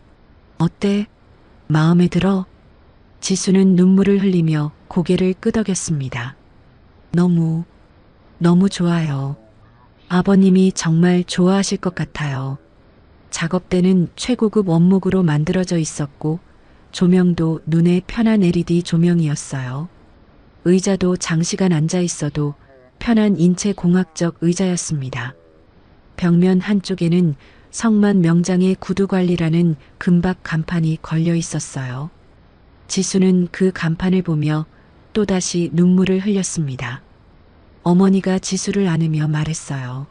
어때? 마음에 들어? 지수는 눈물을 흘리며 고개를 끄덕였습니다. 너무 좋아요. 아버님이 정말 좋아하실 것 같아요. 작업대는 최고급 원목으로 만들어져 있었고 조명도 눈에 편한 LED 조명이었어요. 의자도 장시간 앉아 있어도 편한 인체공학적 의자였습니다. 벽면 한쪽에는 성만 명장의 구두관리라는 금박 간판이 걸려 있었어요. 지수는 그 간판을 보며 또다시 눈물을 흘렸습니다. 어머니가 지수를 안으며 말했어요.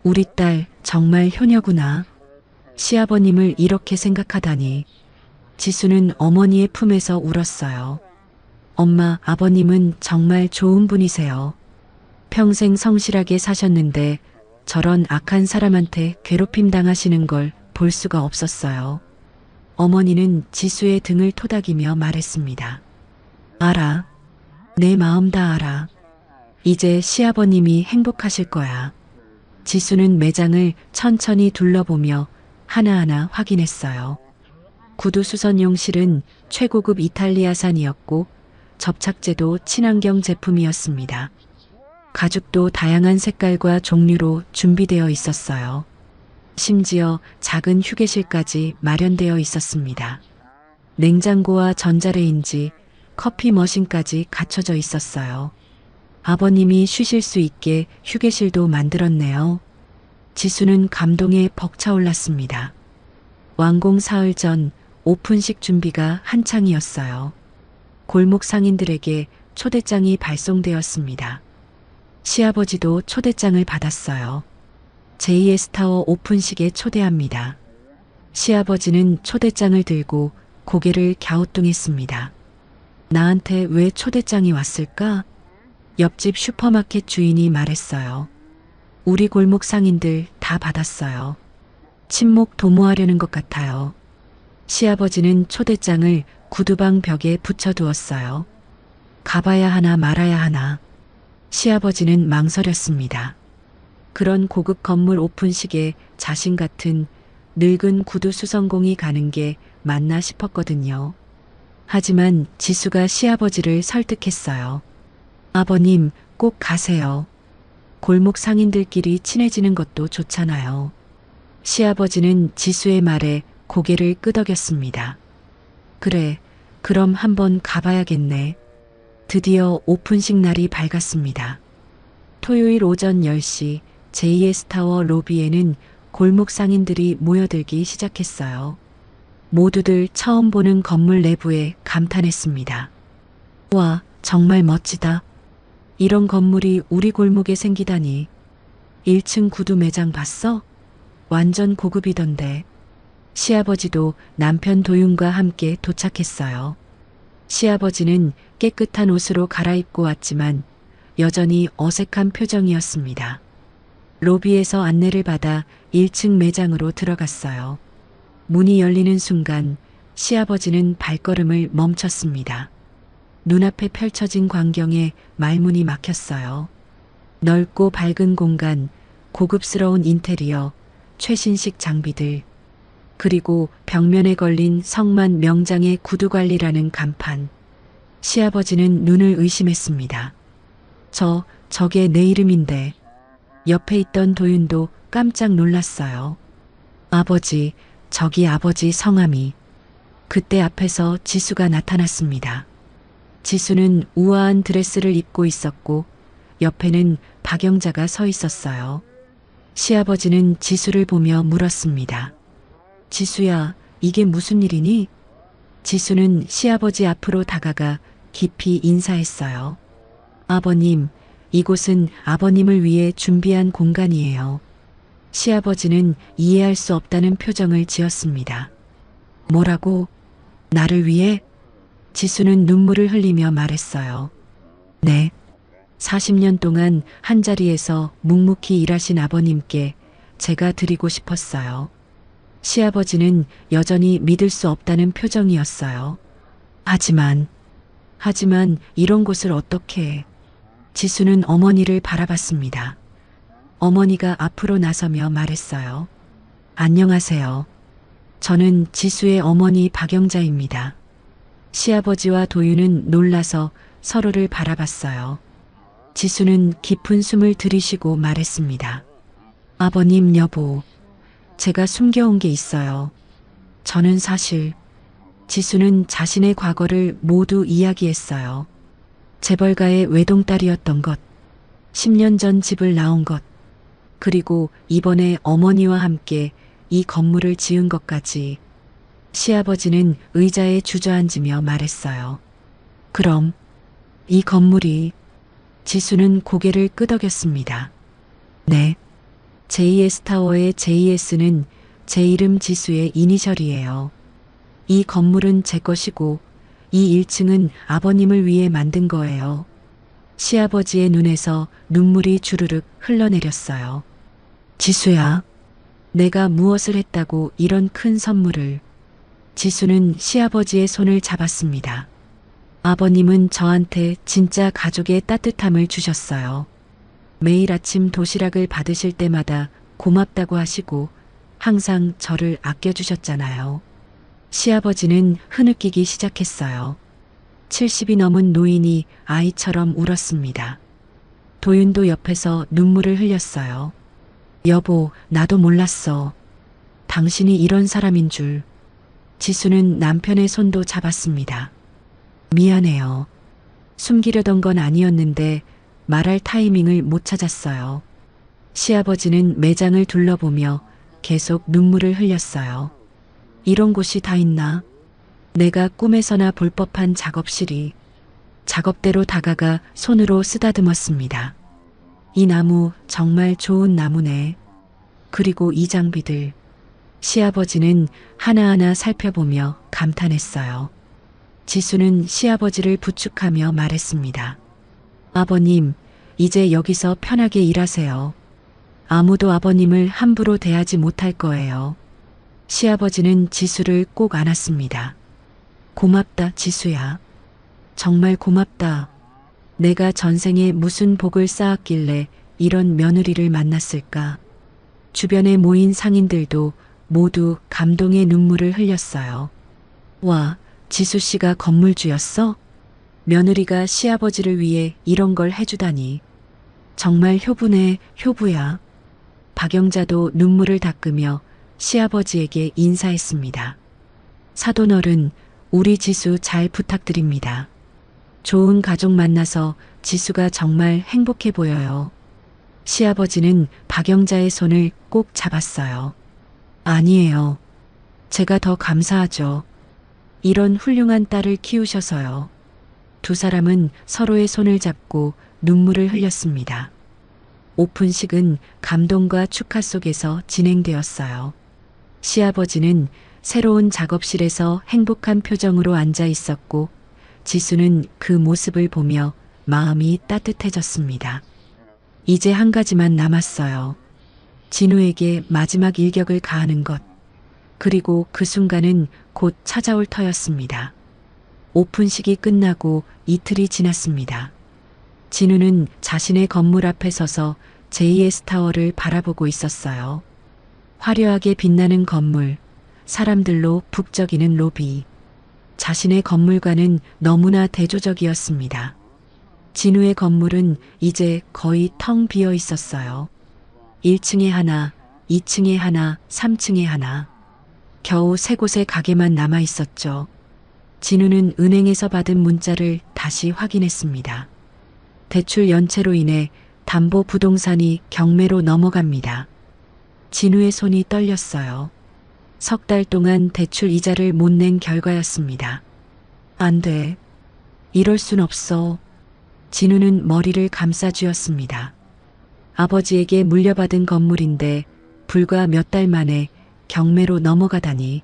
우리 딸 정말 효녀구나. 시아버님을 이렇게 생각하다니. 지수는 어머니의 품에서 울었어요. 엄마, 아버님은 정말 좋은 분이세요. 평생 성실하게 사셨는데 저런 악한 사람한테 괴롭힘 당하시는 걸 볼 수가 없었어요. 어머니는 지수의 등을 토닥이며 말했습니다. 알아. 내 마음 다 알아. 이제 시아버님이 행복하실 거야. 지수는 매장을 천천히 둘러보며 하나하나 확인했어요. 구두 수선용 실은 최고급 이탈리아산이었고 접착제도 친환경 제품이었습니다. 가죽도 다양한 색깔과 종류로 준비되어 있었어요. 심지어 작은 휴게실까지 마련되어 있었습니다. 냉장고와 전자레인지, 커피 머신까지 갖춰져 있었어요. 아버님이 쉬실 수 있게 휴게실도 만들었네요. 지수는 감동에 벅차올랐습니다. 완공 사흘 전 오픈식 준비가 한창이었어요. 골목 상인들에게 초대장이 발송되었습니다. 시아버지도 초대장을 받았어요. JS 타워 오픈식에 초대합니다. 시아버지는 초대장을 들고 고개를 갸우뚱했습니다. 나한테 왜 초대장이 왔을까? 옆집 슈퍼마켓 주인이 말했어요. 우리 골목 상인들 다 받았어요. 친목 도모하려는 것 같아요. 시아버지는 초대장을 구두방 벽에 붙여두었어요. 가봐야 하나 말아야 하나. 시아버지는 망설였습니다. 그런 고급 건물 오픈식에 자신 같은 늙은 구두 수선공이 가는 게 맞나 싶었거든요. 하지만 지수가 시아버지를 설득했어요. 아버님, 꼭 가세요. 골목 상인들끼리 친해지는 것도 좋잖아요. 시아버지는 지수의 말에 고개를 끄덕였습니다. 그래, 그럼 한번 가봐야겠네. 드디어 오픈식 날이 밝았습니다. 토요일 오전 10시 JS 타워 로비에는 골목 상인들이 모여들기 시작했어요. 모두들 처음 보는 건물 내부에 감탄했습니다. 와, 정말 멋지다. 이런 건물이 우리 골목에 생기다니. 1층 구두 매장 봤어? 완전 고급이던데. 시아버지도 남편 도윤과 함께 도착했어요. 시아버지는 깨끗한 옷으로 갈아입고 왔지만 여전히 어색한 표정이었습니다. 로비에서 안내를 받아 1층 매장으로 들어갔어요. 문이 열리는 순간 시아버지는 발걸음을 멈췄습니다. 눈앞에 펼쳐진 광경에 말문이 막혔어요. 넓고 밝은 공간, 고급스러운 인테리어, 최신식 장비들. 그리고 벽면에 걸린 성만 명장의 구두관리라는 간판. 시아버지는 눈을 의심했습니다. 저게 내 이름인데. 옆에 있던 도윤도 깜짝 놀랐어요. 아버지, 저기 아버지 성함이. 그때 앞에서 지수가 나타났습니다. 지수는 우아한 드레스를 입고 있었고 옆에는 박영자가 서 있었어요. 시아버지는 지수를 보며 물었습니다. 지수야, 이게 무슨 일이니? 지수는 시아버지 앞으로 다가가 깊이 인사했어요. 아버님, 이곳은 아버님을 위해 준비한 공간이에요. 시아버지는 이해할 수 없다는 표정을 지었습니다. 뭐라고? 나를 위해? 지수는 눈물을 흘리며 말했어요. 네. 40년 동안 한자리에서 묵묵히 일하신 아버님께 제가 드리고 싶었어요. 시아버지는 여전히 믿을 수 없다는 표정이었어요. 하지만 이런 곳을 어떻게 해? 지수는 어머니를 바라봤습니다. 어머니가 앞으로 나서며 말했어요. 안녕하세요. 저는 지수의 어머니 박영자입니다. 시아버지와 도윤은 놀라서 서로를 바라봤어요. 지수는 깊은 숨을 들이쉬고 말했습니다. 아버님, 여보, 제가 숨겨온 게 있어요. 저는 사실. 지수는 자신의 과거를 모두 이야기했어요. 재벌가의 외동딸이었던 것, 10년 전 집을 나온 것, 그리고 이번에 어머니와 함께 이 건물을 지은 것까지. 시아버지는 의자에 주저앉으며 말했어요. 그럼 이 건물이. 지수는 고개를 끄덕였습니다. 네. JS타워의 JS는 제 이름 지수의 이니셜이에요. 이 건물은 제 것이고 이 1층은 아버님을 위해 만든 거예요. 시아버지의 눈에서 눈물이 주르륵 흘러내렸어요. 지수야, 내가 무엇을 했다고 이런 큰 선물을. 지수는 시아버지의 손을 잡았습니다. 아버님은 저한테 진짜 가족의 따뜻함을 주셨어요. 매일 아침 도시락을 받으실 때마다 고맙다고 하시고 항상 저를 아껴주셨잖아요. 시아버지는 흐느끼기 시작했어요. 70이 넘은 노인이 아이처럼 울었습니다. 도윤도 옆에서 눈물을 흘렸어요. 여보, 나도 몰랐어. 당신이 이런 사람인 줄. 지수는 남편의 손도 잡았습니다. 미안해요. 숨기려던 건 아니었는데 말할 타이밍을 못 찾았어요. 시아버지는 매장을 둘러보며 계속 눈물을 흘렸어요. 이런 곳이 다 있나? 내가 꿈에서나 볼 법한 작업실이. 작업대로 다가가 손으로 쓰다듬었습니다. 이 나무 정말 좋은 나무네. 그리고 이 장비들. 시아버지는 하나하나 살펴보며 감탄했어요. 지수는 시아버지를 부축하며 말했습니다. 아버님, 이제 여기서 편하게 일하세요. 아무도 아버님을 함부로 대하지 못할 거예요. 시아버지는 지수를 꼭 안았습니다. 고맙다, 지수야. 정말 고맙다. 내가 전생에 무슨 복을 쌓았길래 이런 며느리를 만났을까. 주변에 모인 상인들도 모두 감동의 눈물을 흘렸어요. 와, 지수 씨가 건물주였어? 며느리가 시아버지를 위해 이런 걸 해주다니. 정말 효부네, 효부야. 박영자도 눈물을 닦으며 시아버지에게 인사했습니다. 사돈어른, 우리 지수 잘 부탁드립니다. 좋은 가족 만나서 지수가 정말 행복해 보여요. 시아버지는 박영자의 손을 꼭 잡았어요. 아니에요. 제가 더 감사하죠. 이런 훌륭한 딸을 키우셔서요. 두 사람은 서로의 손을 잡고 눈물을 흘렸습니다. 오픈식은 감동과 축하 속에서 진행되었어요. 시아버지는 새로운 작업실에서 행복한 표정으로 앉아 있었고 지수는 그 모습을 보며 마음이 따뜻해졌습니다. 이제 한 가지만 남았어요. 진우에게 마지막 일격을 가하는 것. 그리고 그 순간은 곧 찾아올 터였습니다. 오픈식이 끝나고 이틀이 지났습니다. 진우는 자신의 건물 앞에 서서 JS타워를 바라보고 있었어요. 화려하게 빛나는 건물, 사람들로 북적이는 로비. 자신의 건물과는 너무나 대조적이었습니다. 진우의 건물은 이제 거의 텅 비어 있었어요. 1층에 하나, 2층에 하나, 3층에 하나. 겨우 3곳의 가게만 남아 있었죠. 진우는 은행에서 받은 문자를 다시 확인했습니다. 대출 연체로 인해 담보 부동산이 경매로 넘어갑니다. 진우의 손이 떨렸어요. 3달 동안 대출 이자를 못 낸 결과였습니다. 안 돼. 이럴 순 없어. 진우는 머리를 감싸쥐었습니다. 아버지에게 물려받은 건물인데 불과 몇 달 만에 경매로 넘어가다니.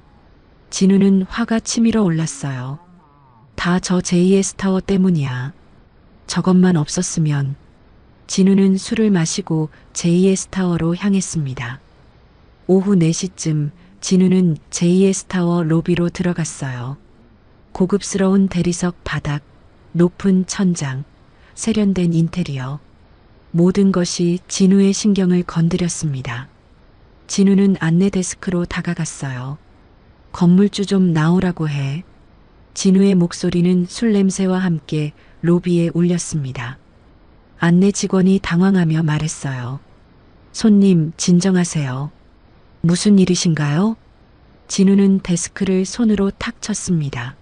진우는 화가 치밀어 올랐어요. 다 저 JS 타워 때문이야. 저것만 없었으면. 진우는 술을 마시고 JS 타워로 향했습니다. 오후 4시쯤 진우는 JS 타워 로비로 들어갔어요. 고급스러운 대리석 바닥, 높은 천장, 세련된 인테리어. 모든 것이 진우의 신경을 건드렸습니다. 진우는 안내 데스크로 다가갔어요. 건물주 좀 나오라고 해. 진우의 목소리는 술 냄새와 함께 로비에 울렸습니다. 안내 직원이 당황하며 말했어요. 손님, 진정하세요. 무슨 일이신가요? 진우는 데스크를 손으로 탁 쳤습니다.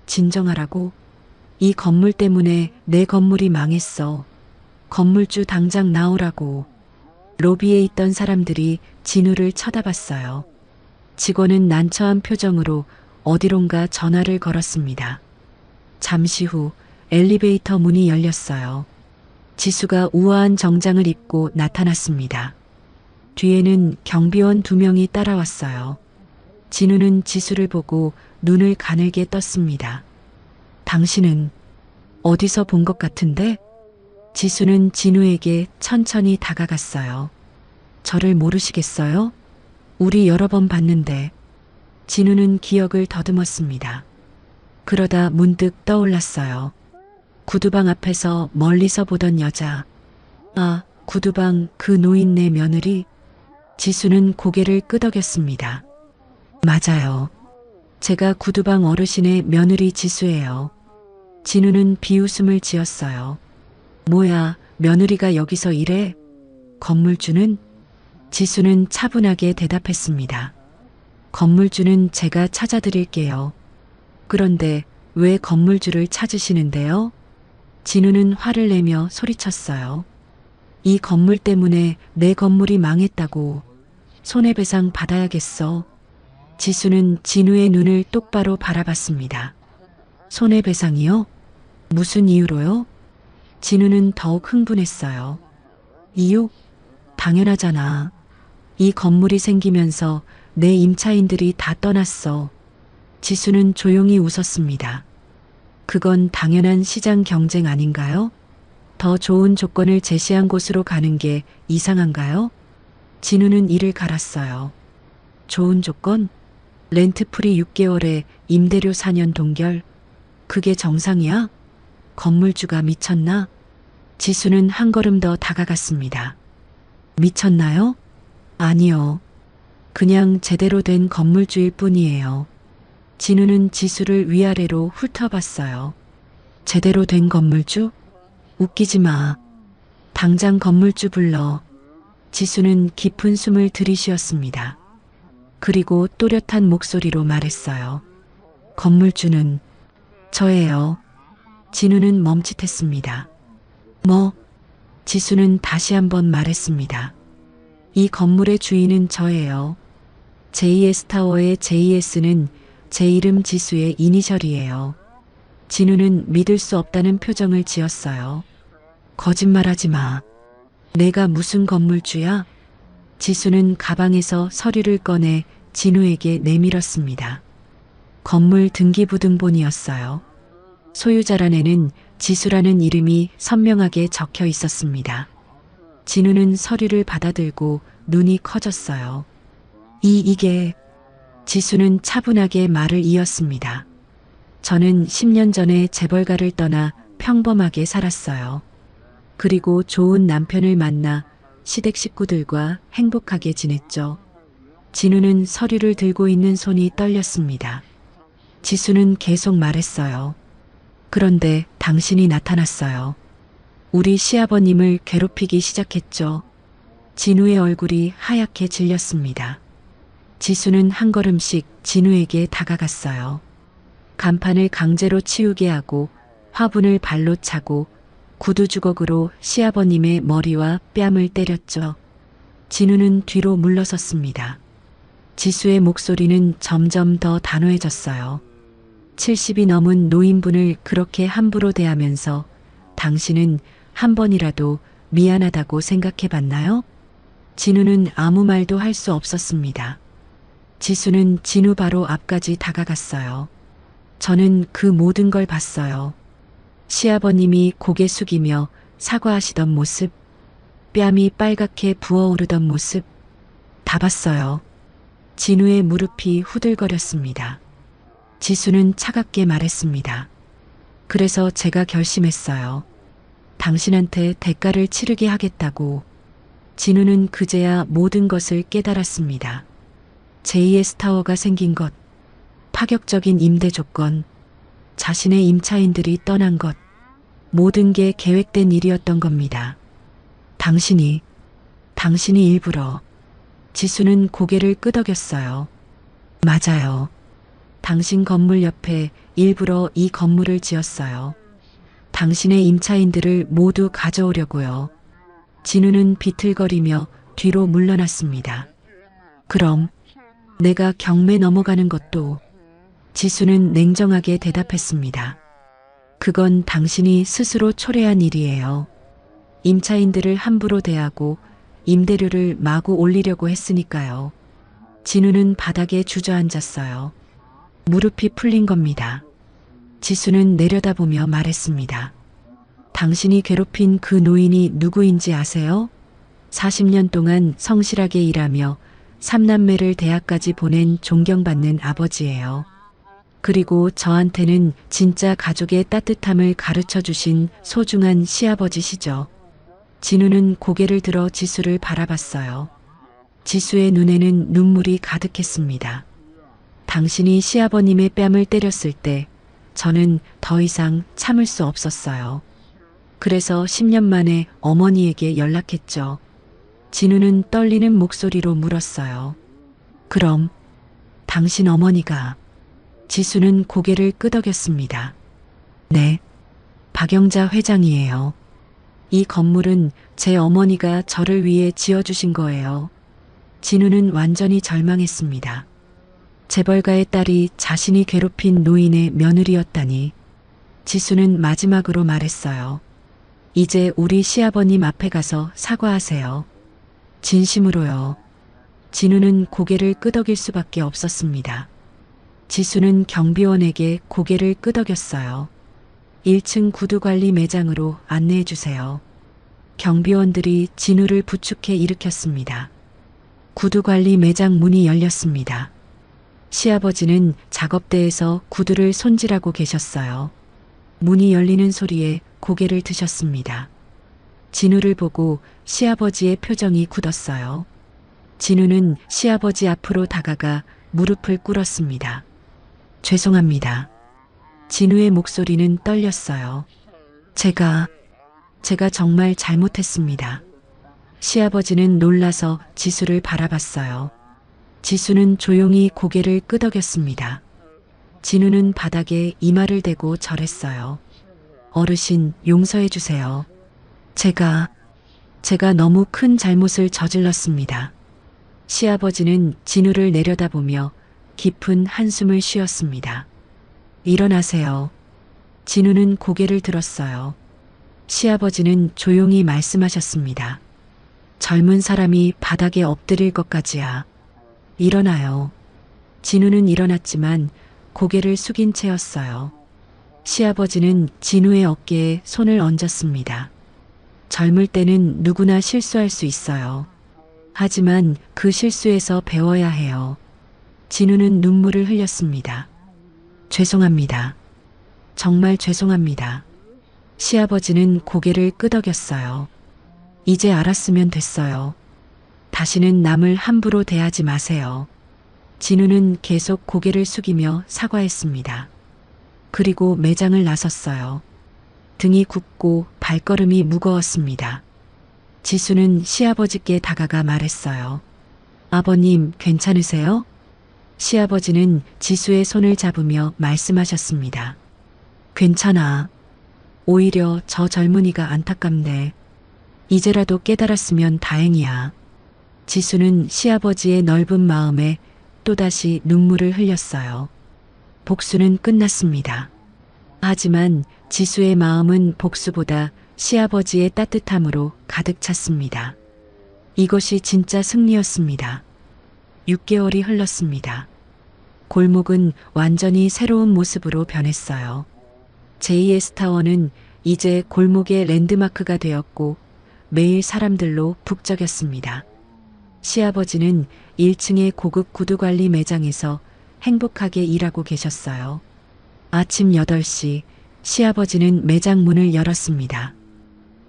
진정하라고? 이 건물 때문에 내 건물이 망했어. 건물주 당장 나오라고. 로비에 있던 사람들이 진우를 쳐다봤어요. 직원은 난처한 표정으로 어디론가 전화를 걸었습니다. 잠시 후 엘리베이터 문이 열렸어요. 지수가 우아한 정장을 입고 나타났습니다. 뒤에는 경비원 2명이 따라왔어요. 진우는 지수를 보고 눈을 가늘게 떴습니다. 당신은 어디서 본 것 같은데? 지수는 진우에게 천천히 다가갔어요. 저를 모르시겠어요? 우리 여러 번 봤는데. 진우는 기억을 더듬었습니다. 그러다 문득 떠올랐어요. 구두방 앞에서 멀리서 보던 여자. 아, 구두방 그 노인네 며느리. 지수는 고개를 끄덕였습니다. 맞아요. 제가 구두방 어르신의 며느리 지수예요. 진우는 비웃음을 지었어요. 뭐야, 며느리가 여기서 일해? 건물주는? 지수는 차분하게 대답했습니다. 건물주는 제가 찾아드릴게요. 그런데 왜 건물주를 찾으시는데요? 진우는 화를 내며 소리쳤어요. 이 건물 때문에 내 건물이 망했다고. 손해배상 받아야겠어. 지수는 진우의 눈을 똑바로 바라봤습니다. 손해배상이요? 무슨 이유로요? 진우는 더욱 흥분했어요. 이유? 당연하잖아. 이 건물이 생기면서 내 임차인들이 다 떠났어. 지수는 조용히 웃었습니다. 그건 당연한 시장 경쟁 아닌가요? 더 좋은 조건을 제시한 곳으로 가는 게 이상한가요? 진우는 이를 갈았어요. 좋은 조건? 렌트프리 6개월에 임대료 4년 동결. 그게 정상이야? 건물주가 미쳤나? 지수는 한 걸음 더 다가갔습니다. 미쳤나요? 아니요. 그냥 제대로 된 건물주일 뿐이에요. 진우는 지수를 위아래로 훑어봤어요. 제대로 된 건물주? 웃기지 마. 당장 건물주 불러. 지수는 깊은 숨을 들이쉬었습니다. 그리고 또렷한 목소리로 말했어요. 건물주는 저예요. 진우는 멈칫했습니다. 뭐? 지수는 다시 한번 말했습니다. 이 건물의 주인은 저예요. JS 타워의 JS는 제 이름 지수의 이니셜이에요. 진우는 믿을 수 없다는 표정을 지었어요. 거짓말하지 마. 내가 무슨 건물주야? 지수는 가방에서 서류를 꺼내 진우에게 내밀었습니다. 건물 등기부등본이었어요. 소유자란에는 지수라는 이름이 선명하게 적혀 있었습니다. 진우는 서류를 받아들고 눈이 커졌어요. 이게... 지수는 차분하게 말을 이었습니다. 저는 10년 전에 재벌가를 떠나 평범하게 살았어요. 그리고 좋은 남편을 만나 시댁 식구들과 행복하게 지냈죠. 진우는 서류를 들고 있는 손이 떨렸습니다. 지수는 계속 말했어요. 그런데 당신이 나타났어요. 우리 시아버님을 괴롭히기 시작했죠. 진우의 얼굴이 하얗게 질렸습니다. 지수는 한 걸음씩 진우에게 다가갔어요. 간판을 강제로 치우게 하고 화분을 발로 차고 구두 주걱으로 시아버님의 머리와 뺨을 때렸죠. 진우는 뒤로 물러섰습니다. 지수의 목소리는 점점 더 단호해졌어요. 70이 넘은 노인분을 그렇게 함부로 대하면서 당신은 한 번이라도 미안하다고 생각해 봤나요? 진우는 아무 말도 할 수 없었습니다. 지수는 진우 바로 앞까지 다가갔어요. 저는 그 모든 걸 봤어요. 시아버님이 고개 숙이며 사과하시던 모습, 뺨이 빨갛게 부어오르던 모습, 다 봤어요. 진우의 무릎이 후들거렸습니다. 지수는 차갑게 말했습니다. 그래서 제가 결심했어요. 당신한테 대가를 치르게 하겠다고. 진우는 그제야 모든 것을 깨달았습니다. 제2의 스타워가 생긴 것, 파격적인 임대 조건, 자신의 임차인들이 떠난 것, 모든 게 계획된 일이었던 겁니다. 당신이 일부러. 지수는 고개를 끄덕였어요. 맞아요. 당신 건물 옆에 일부러 이 건물을 지었어요. 당신의 임차인들을 모두 가져오려고요. 진우는 비틀거리며 뒤로 물러났습니다. 그럼 내가 경매 넘어가는 것도. 지수는 냉정하게 대답했습니다. 그건 당신이 스스로 초래한 일이에요. 임차인들을 함부로 대하고 임대료를 마구 올리려고 했으니까요. 진우는 바닥에 주저앉았어요. 무릎이 풀린 겁니다. 지수는 내려다보며 말했습니다. 당신이 괴롭힌 그 노인이 누구인지 아세요? 40년 동안 성실하게 일하며 3남매를 대학까지 보낸 존경받는 아버지예요. 그리고 저한테는 진짜 가족의 따뜻함을 가르쳐 주신 소중한 시아버지시죠. 진우는 고개를 들어 지수를 바라봤어요. 지수의 눈에는 눈물이 가득했습니다. 당신이 시아버님의 뺨을 때렸을 때 저는 더 이상 참을 수 없었어요. 그래서 10년 만에 어머니에게 연락했죠. 진우는 떨리는 목소리로 물었어요. 그럼 당신 어머니가. 지수는 고개를 끄덕였습니다. 네, 박영자 회장이에요. 이 건물은 제 어머니가 저를 위해 지어주신 거예요. 진우는 완전히 절망했습니다. 재벌가의 딸이 자신이 괴롭힌 노인의 며느리였다니. 지수는 마지막으로 말했어요. 이제 우리 시아버님 앞에 가서 사과하세요. 진심으로요. 진우는 고개를 끄덕일 수밖에 없었습니다. 지수는 경비원에게 고개를 끄덕였어요. 1층 구두관리 매장으로 안내해 주세요. 경비원들이 진우를 부축해 일으켰습니다. 구두관리 매장 문이 열렸습니다. 시아버지는 작업대에서 구두를 손질하고 계셨어요. 문이 열리는 소리에 고개를 드셨습니다. 진우를 보고 시아버지의 표정이 굳었어요. 진우는 시아버지 앞으로 다가가 무릎을 꿇었습니다. 죄송합니다. 진우의 목소리는 떨렸어요. 제가 정말 잘못했습니다. 시아버지는 놀라서 지수를 바라봤어요. 지수는 조용히 고개를 끄덕였습니다. 진우는 바닥에 이마를 대고 절했어요. 어르신, 용서해 주세요. 제가 너무 큰 잘못을 저질렀습니다. 시아버지는 진우를 내려다보며 깊은 한숨을 쉬었습니다. 일어나세요. 진우는 고개를 들었어요. 시아버지는 조용히 말씀하셨습니다. 젊은 사람이 바닥에 엎드릴 것까지야. 일어나요. 진우는 일어났지만 고개를 숙인 채였어요. 시아버지는 진우의 어깨에 손을 얹었습니다. 젊을 때는 누구나 실수할 수 있어요. 하지만 그 실수에서 배워야 해요. 진우는 눈물을 흘렸습니다. 죄송합니다. 정말 죄송합니다. 시아버지는 고개를 끄덕였어요. 이제 알았으면 됐어요. 다시는 남을 함부로 대하지 마세요. 진우는 계속 고개를 숙이며 사과했습니다. 그리고 매장을 나섰어요. 등이 굽고 발걸음이 무거웠습니다. 지수는 시아버지께 다가가 말했어요. 아버님, 괜찮으세요? 시아버지는 지수의 손을 잡으며 말씀하셨습니다. 괜찮아. 오히려 저 젊은이가 안타깝네. 이제라도 깨달았으면 다행이야. 지수는 시아버지의 넓은 마음에 또다시 눈물을 흘렸어요. 복수는 끝났습니다. 하지만 지수의 마음은 복수보다 시아버지의 따뜻함으로 가득 찼습니다. 이것이 진짜 승리였습니다. 6개월이 흘렀습니다. 골목은 완전히 새로운 모습으로 변했어요. JS타워는 이제 골목의 랜드마크가 되었고 매일 사람들로 북적였습니다. 시아버지는 1층의 고급 구두관리 매장에서 행복하게 일하고 계셨어요. 아침 8시 시아버지는 매장 문을 열었습니다.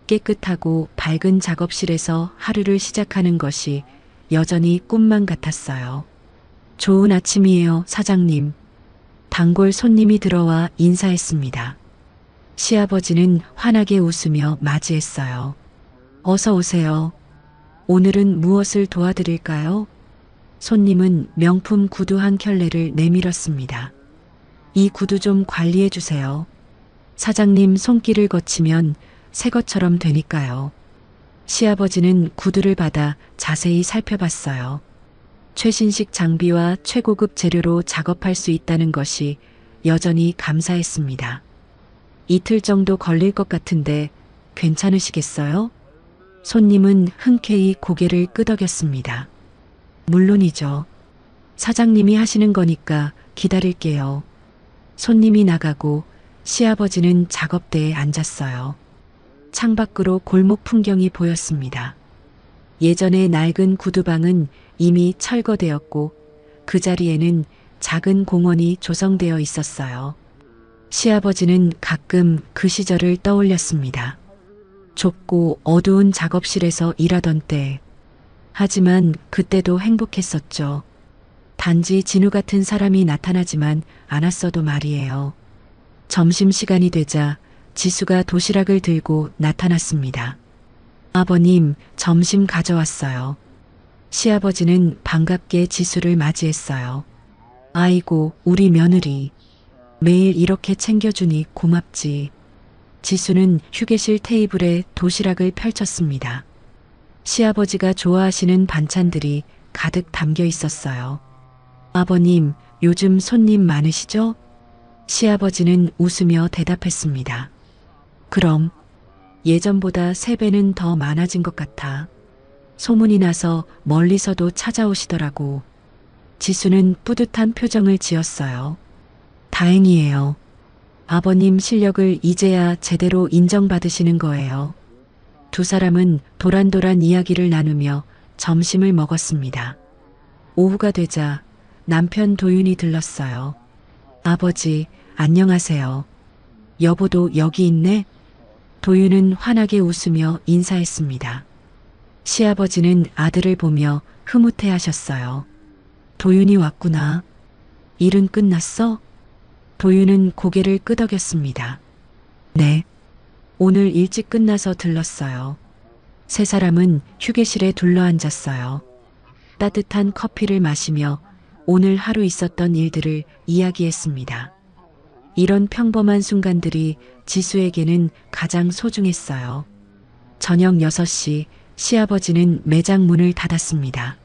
깨끗하고 밝은 작업실에서 하루를 시작하는 것이 여전히 꿈만 같았어요. 좋은 아침이에요, 사장님. 단골 손님이 들어와 인사했습니다. 시아버지는 환하게 웃으며 맞이했어요. 어서 오세요. 오늘은 무엇을 도와드릴까요? 손님은 명품 구두 한 켤레를 내밀었습니다. 이 구두 좀 관리해 주세요. 사장님 손길을 거치면 새 것처럼 되니까요. 시아버지는 구두를 받아 자세히 살펴봤어요. 최신식 장비와 최고급 재료로 작업할 수 있다는 것이 여전히 감사했습니다. 이틀 정도 걸릴 것 같은데 괜찮으시겠어요? 손님은 흔쾌히 고개를 끄덕였습니다. 물론이죠. 사장님이 하시는 거니까 기다릴게요. 손님이 나가고 시아버지는 작업대에 앉았어요. 창밖으로 골목 풍경이 보였습니다. 예전의 낡은 구두방은 이미 철거되었고 그 자리에는 작은 공원이 조성되어 있었어요. 시아버지는 가끔 그 시절을 떠올렸습니다. 좁고 어두운 작업실에서 일하던 때. 하지만 그때도 행복했었죠. 단지 진우 같은 사람이 나타나지만 않았어도 말이에요. 점심시간이 되자 지수가 도시락을 들고 나타났습니다. 아버님, 점심 가져왔어요. 시아버지는 반갑게 지수를 맞이했어요. 아이고, 우리 며느리. 매일 이렇게 챙겨주니 고맙지. 지수는 휴게실 테이블에 도시락을 펼쳤습니다. 시아버지가 좋아하시는 반찬들이 가득 담겨 있었어요. 아버님, 요즘 손님 많으시죠? 시아버지는 웃으며 대답했습니다. 그럼 예전보다 3배는 더 많아진 것 같아. 소문이 나서 멀리서도 찾아오시더라고. 지수는 뿌듯한 표정을 지었어요. 다행이에요. 아버님 실력을 이제야 제대로 인정받으시는 거예요. 두 사람은 도란도란 이야기를 나누며 점심을 먹었습니다. 오후가 되자 남편 도윤이 들렀어요. 아버지, 안녕하세요. 여보도 여기 있네? 도윤은 환하게 웃으며 인사했습니다. 시아버지는 아들을 보며 흐뭇해 하셨어요. 도윤이 왔구나. 일은 끝났어? 도윤은 고개를 끄덕였습니다. 네. 오늘 일찍 끝나서 들렀어요. 세 사람은 휴게실에 둘러앉았어요. 따뜻한 커피를 마시며 오늘 하루 있었던 일들을 이야기했습니다. 이런 평범한 순간들이 지수에게는 가장 소중했어요. 저녁 6시 시아버지는 매장 문을 닫았습니다.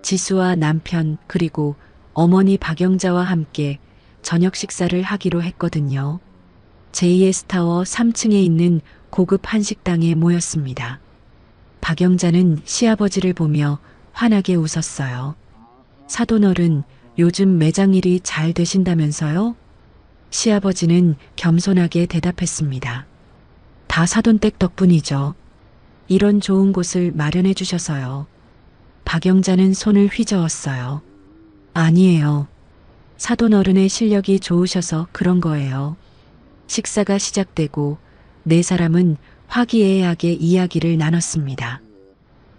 지수와 남편 그리고 어머니 박영자와 함께 저녁 식사를 하기로 했거든요. JS타워 3층에 있는 고급 한식당에 모였습니다. 박영자는 시아버지를 보며 환하게 웃었어요. 사돈어른, 요즘 매장 일이 잘 되신다면서요? 시아버지는 겸손하게 대답했습니다. 다 사돈댁 덕분이죠. 이런 좋은 곳을 마련해 주셔서요. 박영자는 손을 휘저었어요. 아니에요. 사돈어른의 실력이 좋으셔서 그런 거예요. 식사가 시작되고 네 사람은 화기애애하게 이야기를 나눴습니다.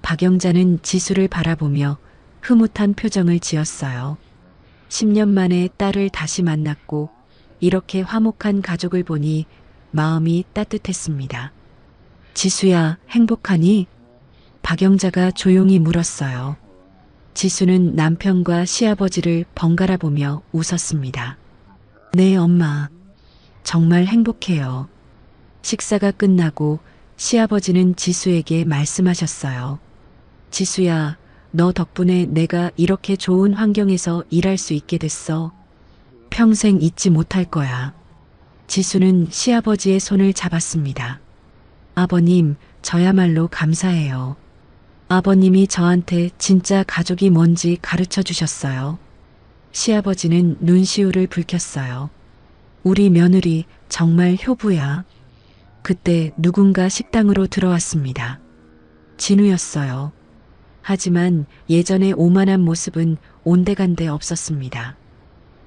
박영자는 지수를 바라보며 흐뭇한 표정을 지었어요. 10년 만에 딸을 다시 만났고 이렇게 화목한 가족을 보니 마음이 따뜻했습니다. 지수야, 행복하니? 박영자가 조용히 물었어요. 지수는 남편과 시아버지를 번갈아 보며 웃었습니다. 네, 엄마. 정말 행복해요. 식사가 끝나고 시아버지는 지수에게 말씀하셨어요. 지수야, 너 덕분에 내가 이렇게 좋은 환경에서 일할 수 있게 됐어. 평생 잊지 못할 거야. 지수는 시아버지의 손을 잡았습니다. 아버님, 저야말로 감사해요. 아버님이 저한테 진짜 가족이 뭔지 가르쳐 주셨어요. 시아버지는 눈시울을 붉혔어요. 우리 며느리 정말 효부야. 그때 누군가 식당으로 들어왔습니다. 진우였어요. 하지만 예전의 오만한 모습은 온데간데 없었습니다.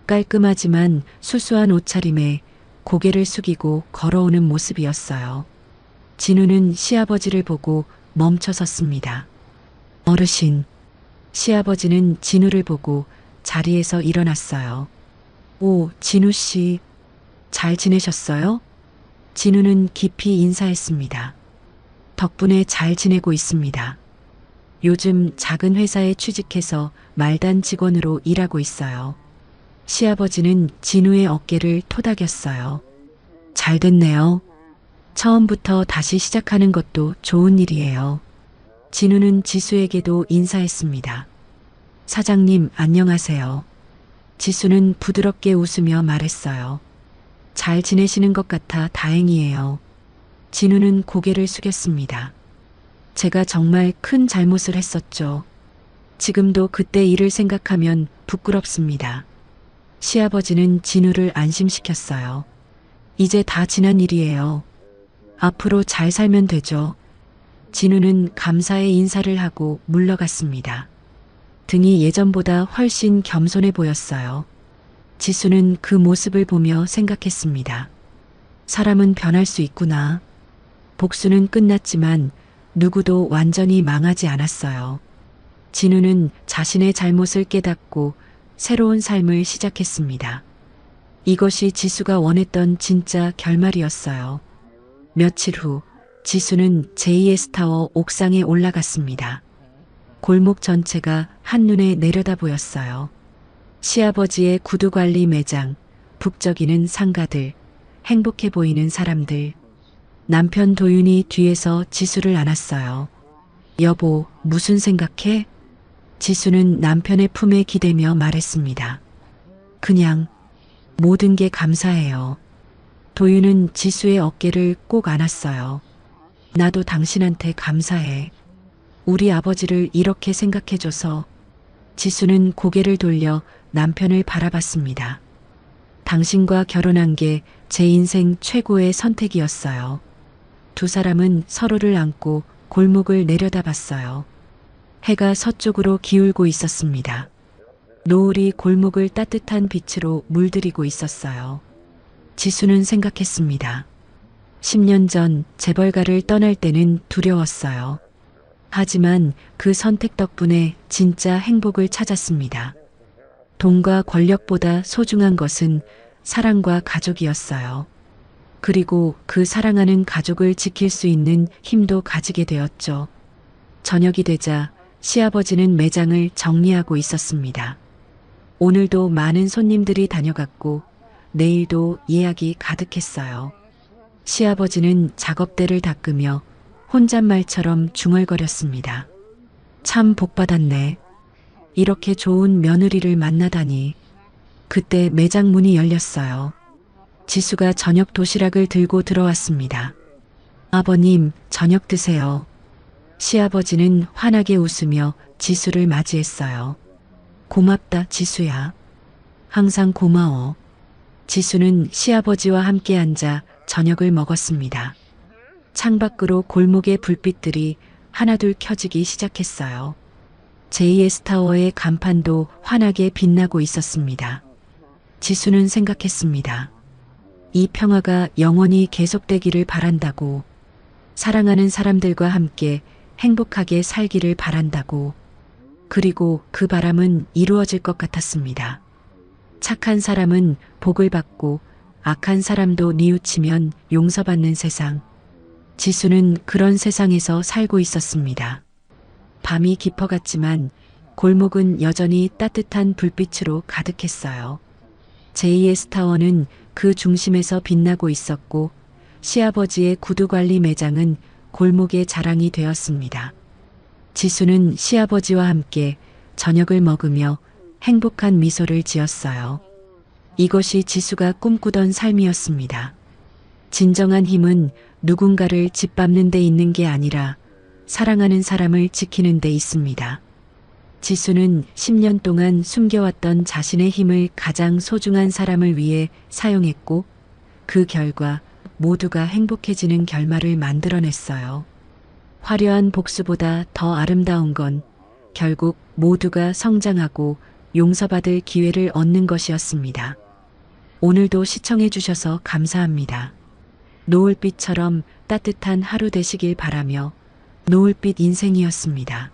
깔끔하지만 수수한 옷차림에 고개를 숙이고 걸어오는 모습이었어요. 진우는 시아버지를 보고 멈춰 섰습니다. 어르신. 시아버지는 진우를 보고 자리에서 일어났어요. 오, 진우 씨. 잘 지내셨어요? 진우는 깊이 인사했습니다. 덕분에 잘 지내고 있습니다. 요즘 작은 회사에 취직해서 말단 직원으로 일하고 있어요. 시아버지는 진우의 어깨를 토닥였어요. 잘 됐네요. 처음부터 다시 시작하는 것도 좋은 일이에요. 진우는 지수에게도 인사했습니다. 사장님, 안녕하세요. 지수는 부드럽게 웃으며 말했어요. 잘 지내시는 것 같아 다행이에요. 진우는 고개를 숙였습니다. 제가 정말 큰 잘못을 했었죠. 지금도 그때 일을 생각하면 부끄럽습니다. 시아버지는 진우를 안심시켰어요. 이제 다 지난 일이에요. 앞으로 잘 살면 되죠. 진우는 감사의 인사를 하고 물러갔습니다. 등이 예전보다 훨씬 겸손해 보였어요. 지수는 그 모습을 보며 생각했습니다. 사람은 변할 수 있구나. 복수는 끝났지만 누구도 완전히 망하지 않았어요. 진우는 자신의 잘못을 깨닫고 새로운 삶을 시작했습니다. 이것이 지수가 원했던 진짜 결말이었어요. 며칠 후 지수는 제2S타워 옥상에 올라갔습니다. 골목 전체가 한눈에 내려다 보였어요. 시아버지의 구두관리 매장, 북적이는 상가들, 행복해 보이는 사람들. 남편 도윤이 뒤에서 지수를 안았어요. 여보, 무슨 생각해? 지수는 남편의 품에 기대며 말했습니다. 그냥 모든 게 감사해요. 도윤은 지수의 어깨를 꼭 안았어요. 나도 당신한테 감사해. 우리 아버지를 이렇게 생각해줘서. 지수는 고개를 돌려 남편을 바라봤습니다. 당신과 결혼한 게 제 인생 최고의 선택이었어요. 두 사람은 서로를 안고 골목을 내려다봤어요. 해가 서쪽으로 기울고 있었습니다. 노을이 골목을 따뜻한 빛으로 물들이고 있었어요. 지수는 생각했습니다. 10년 전 재벌가를 떠날 때는 두려웠어요. 하지만 그 선택 덕분에 진짜 행복을 찾았습니다. 돈과 권력보다 소중한 것은 사랑과 가족이었어요. 그리고 그 사랑하는 가족을 지킬 수 있는 힘도 가지게 되었죠. 저녁이 되자 시아버지는 매장을 정리하고 있었습니다. 오늘도 많은 손님들이 다녀갔고 내일도 예약이 가득했어요. 시아버지는 작업대를 닦으며 혼잣말처럼 중얼거렸습니다. 참 복받았네. 이렇게 좋은 며느리를 만나다니. 그때 매장 문이 열렸어요. 지수가 저녁 도시락을 들고 들어왔습니다. 아버님, 저녁 드세요. 시아버지는 환하게 웃으며 지수를 맞이했어요. 고맙다, 지수야. 항상 고마워. 지수는 시아버지와 함께 앉아 저녁을 먹었습니다. 창밖으로 골목의 불빛들이 하나둘 켜지기 시작했어요. 제2S타워의 간판도 환하게 빛나고 있었습니다. 지수는 생각했습니다. 이 평화가 영원히 계속되기를 바란다고. 사랑하는 사람들과 함께 행복하게 살기를 바란다고. 그리고 그 바람은 이루어질 것 같았습니다. 착한 사람은 복을 받고 악한 사람도 뉘우치면 용서받는 세상. 지수는 그런 세상에서 살고 있었습니다. 밤이 깊어갔지만 골목은 여전히 따뜻한 불빛으로 가득했어요. JS 타워는 그 중심에서 빛나고 있었고 시아버지의 구두관리 매장은 골목의 자랑이 되었습니다. 지수는 시아버지와 함께 저녁을 먹으며 행복한 미소를 지었어요. 이것이 지수가 꿈꾸던 삶이었습니다. 진정한 힘은 누군가를 짓밟는 데 있는 게 아니라 사랑하는 사람을 지키는 데 있습니다. 지수는 10년 동안 숨겨왔던 자신의 힘을 가장 소중한 사람을 위해 사용했고 그 결과 모두가 행복해지는 결말을 만들어냈어요. 화려한 복수보다 더 아름다운 건 결국 모두가 성장하고 용서받을 기회를 얻는 것이었습니다. 오늘도 시청해 주셔서 감사합니다. 노을빛처럼 따뜻한 하루 되시길 바라며 노을빛 인생이었습니다.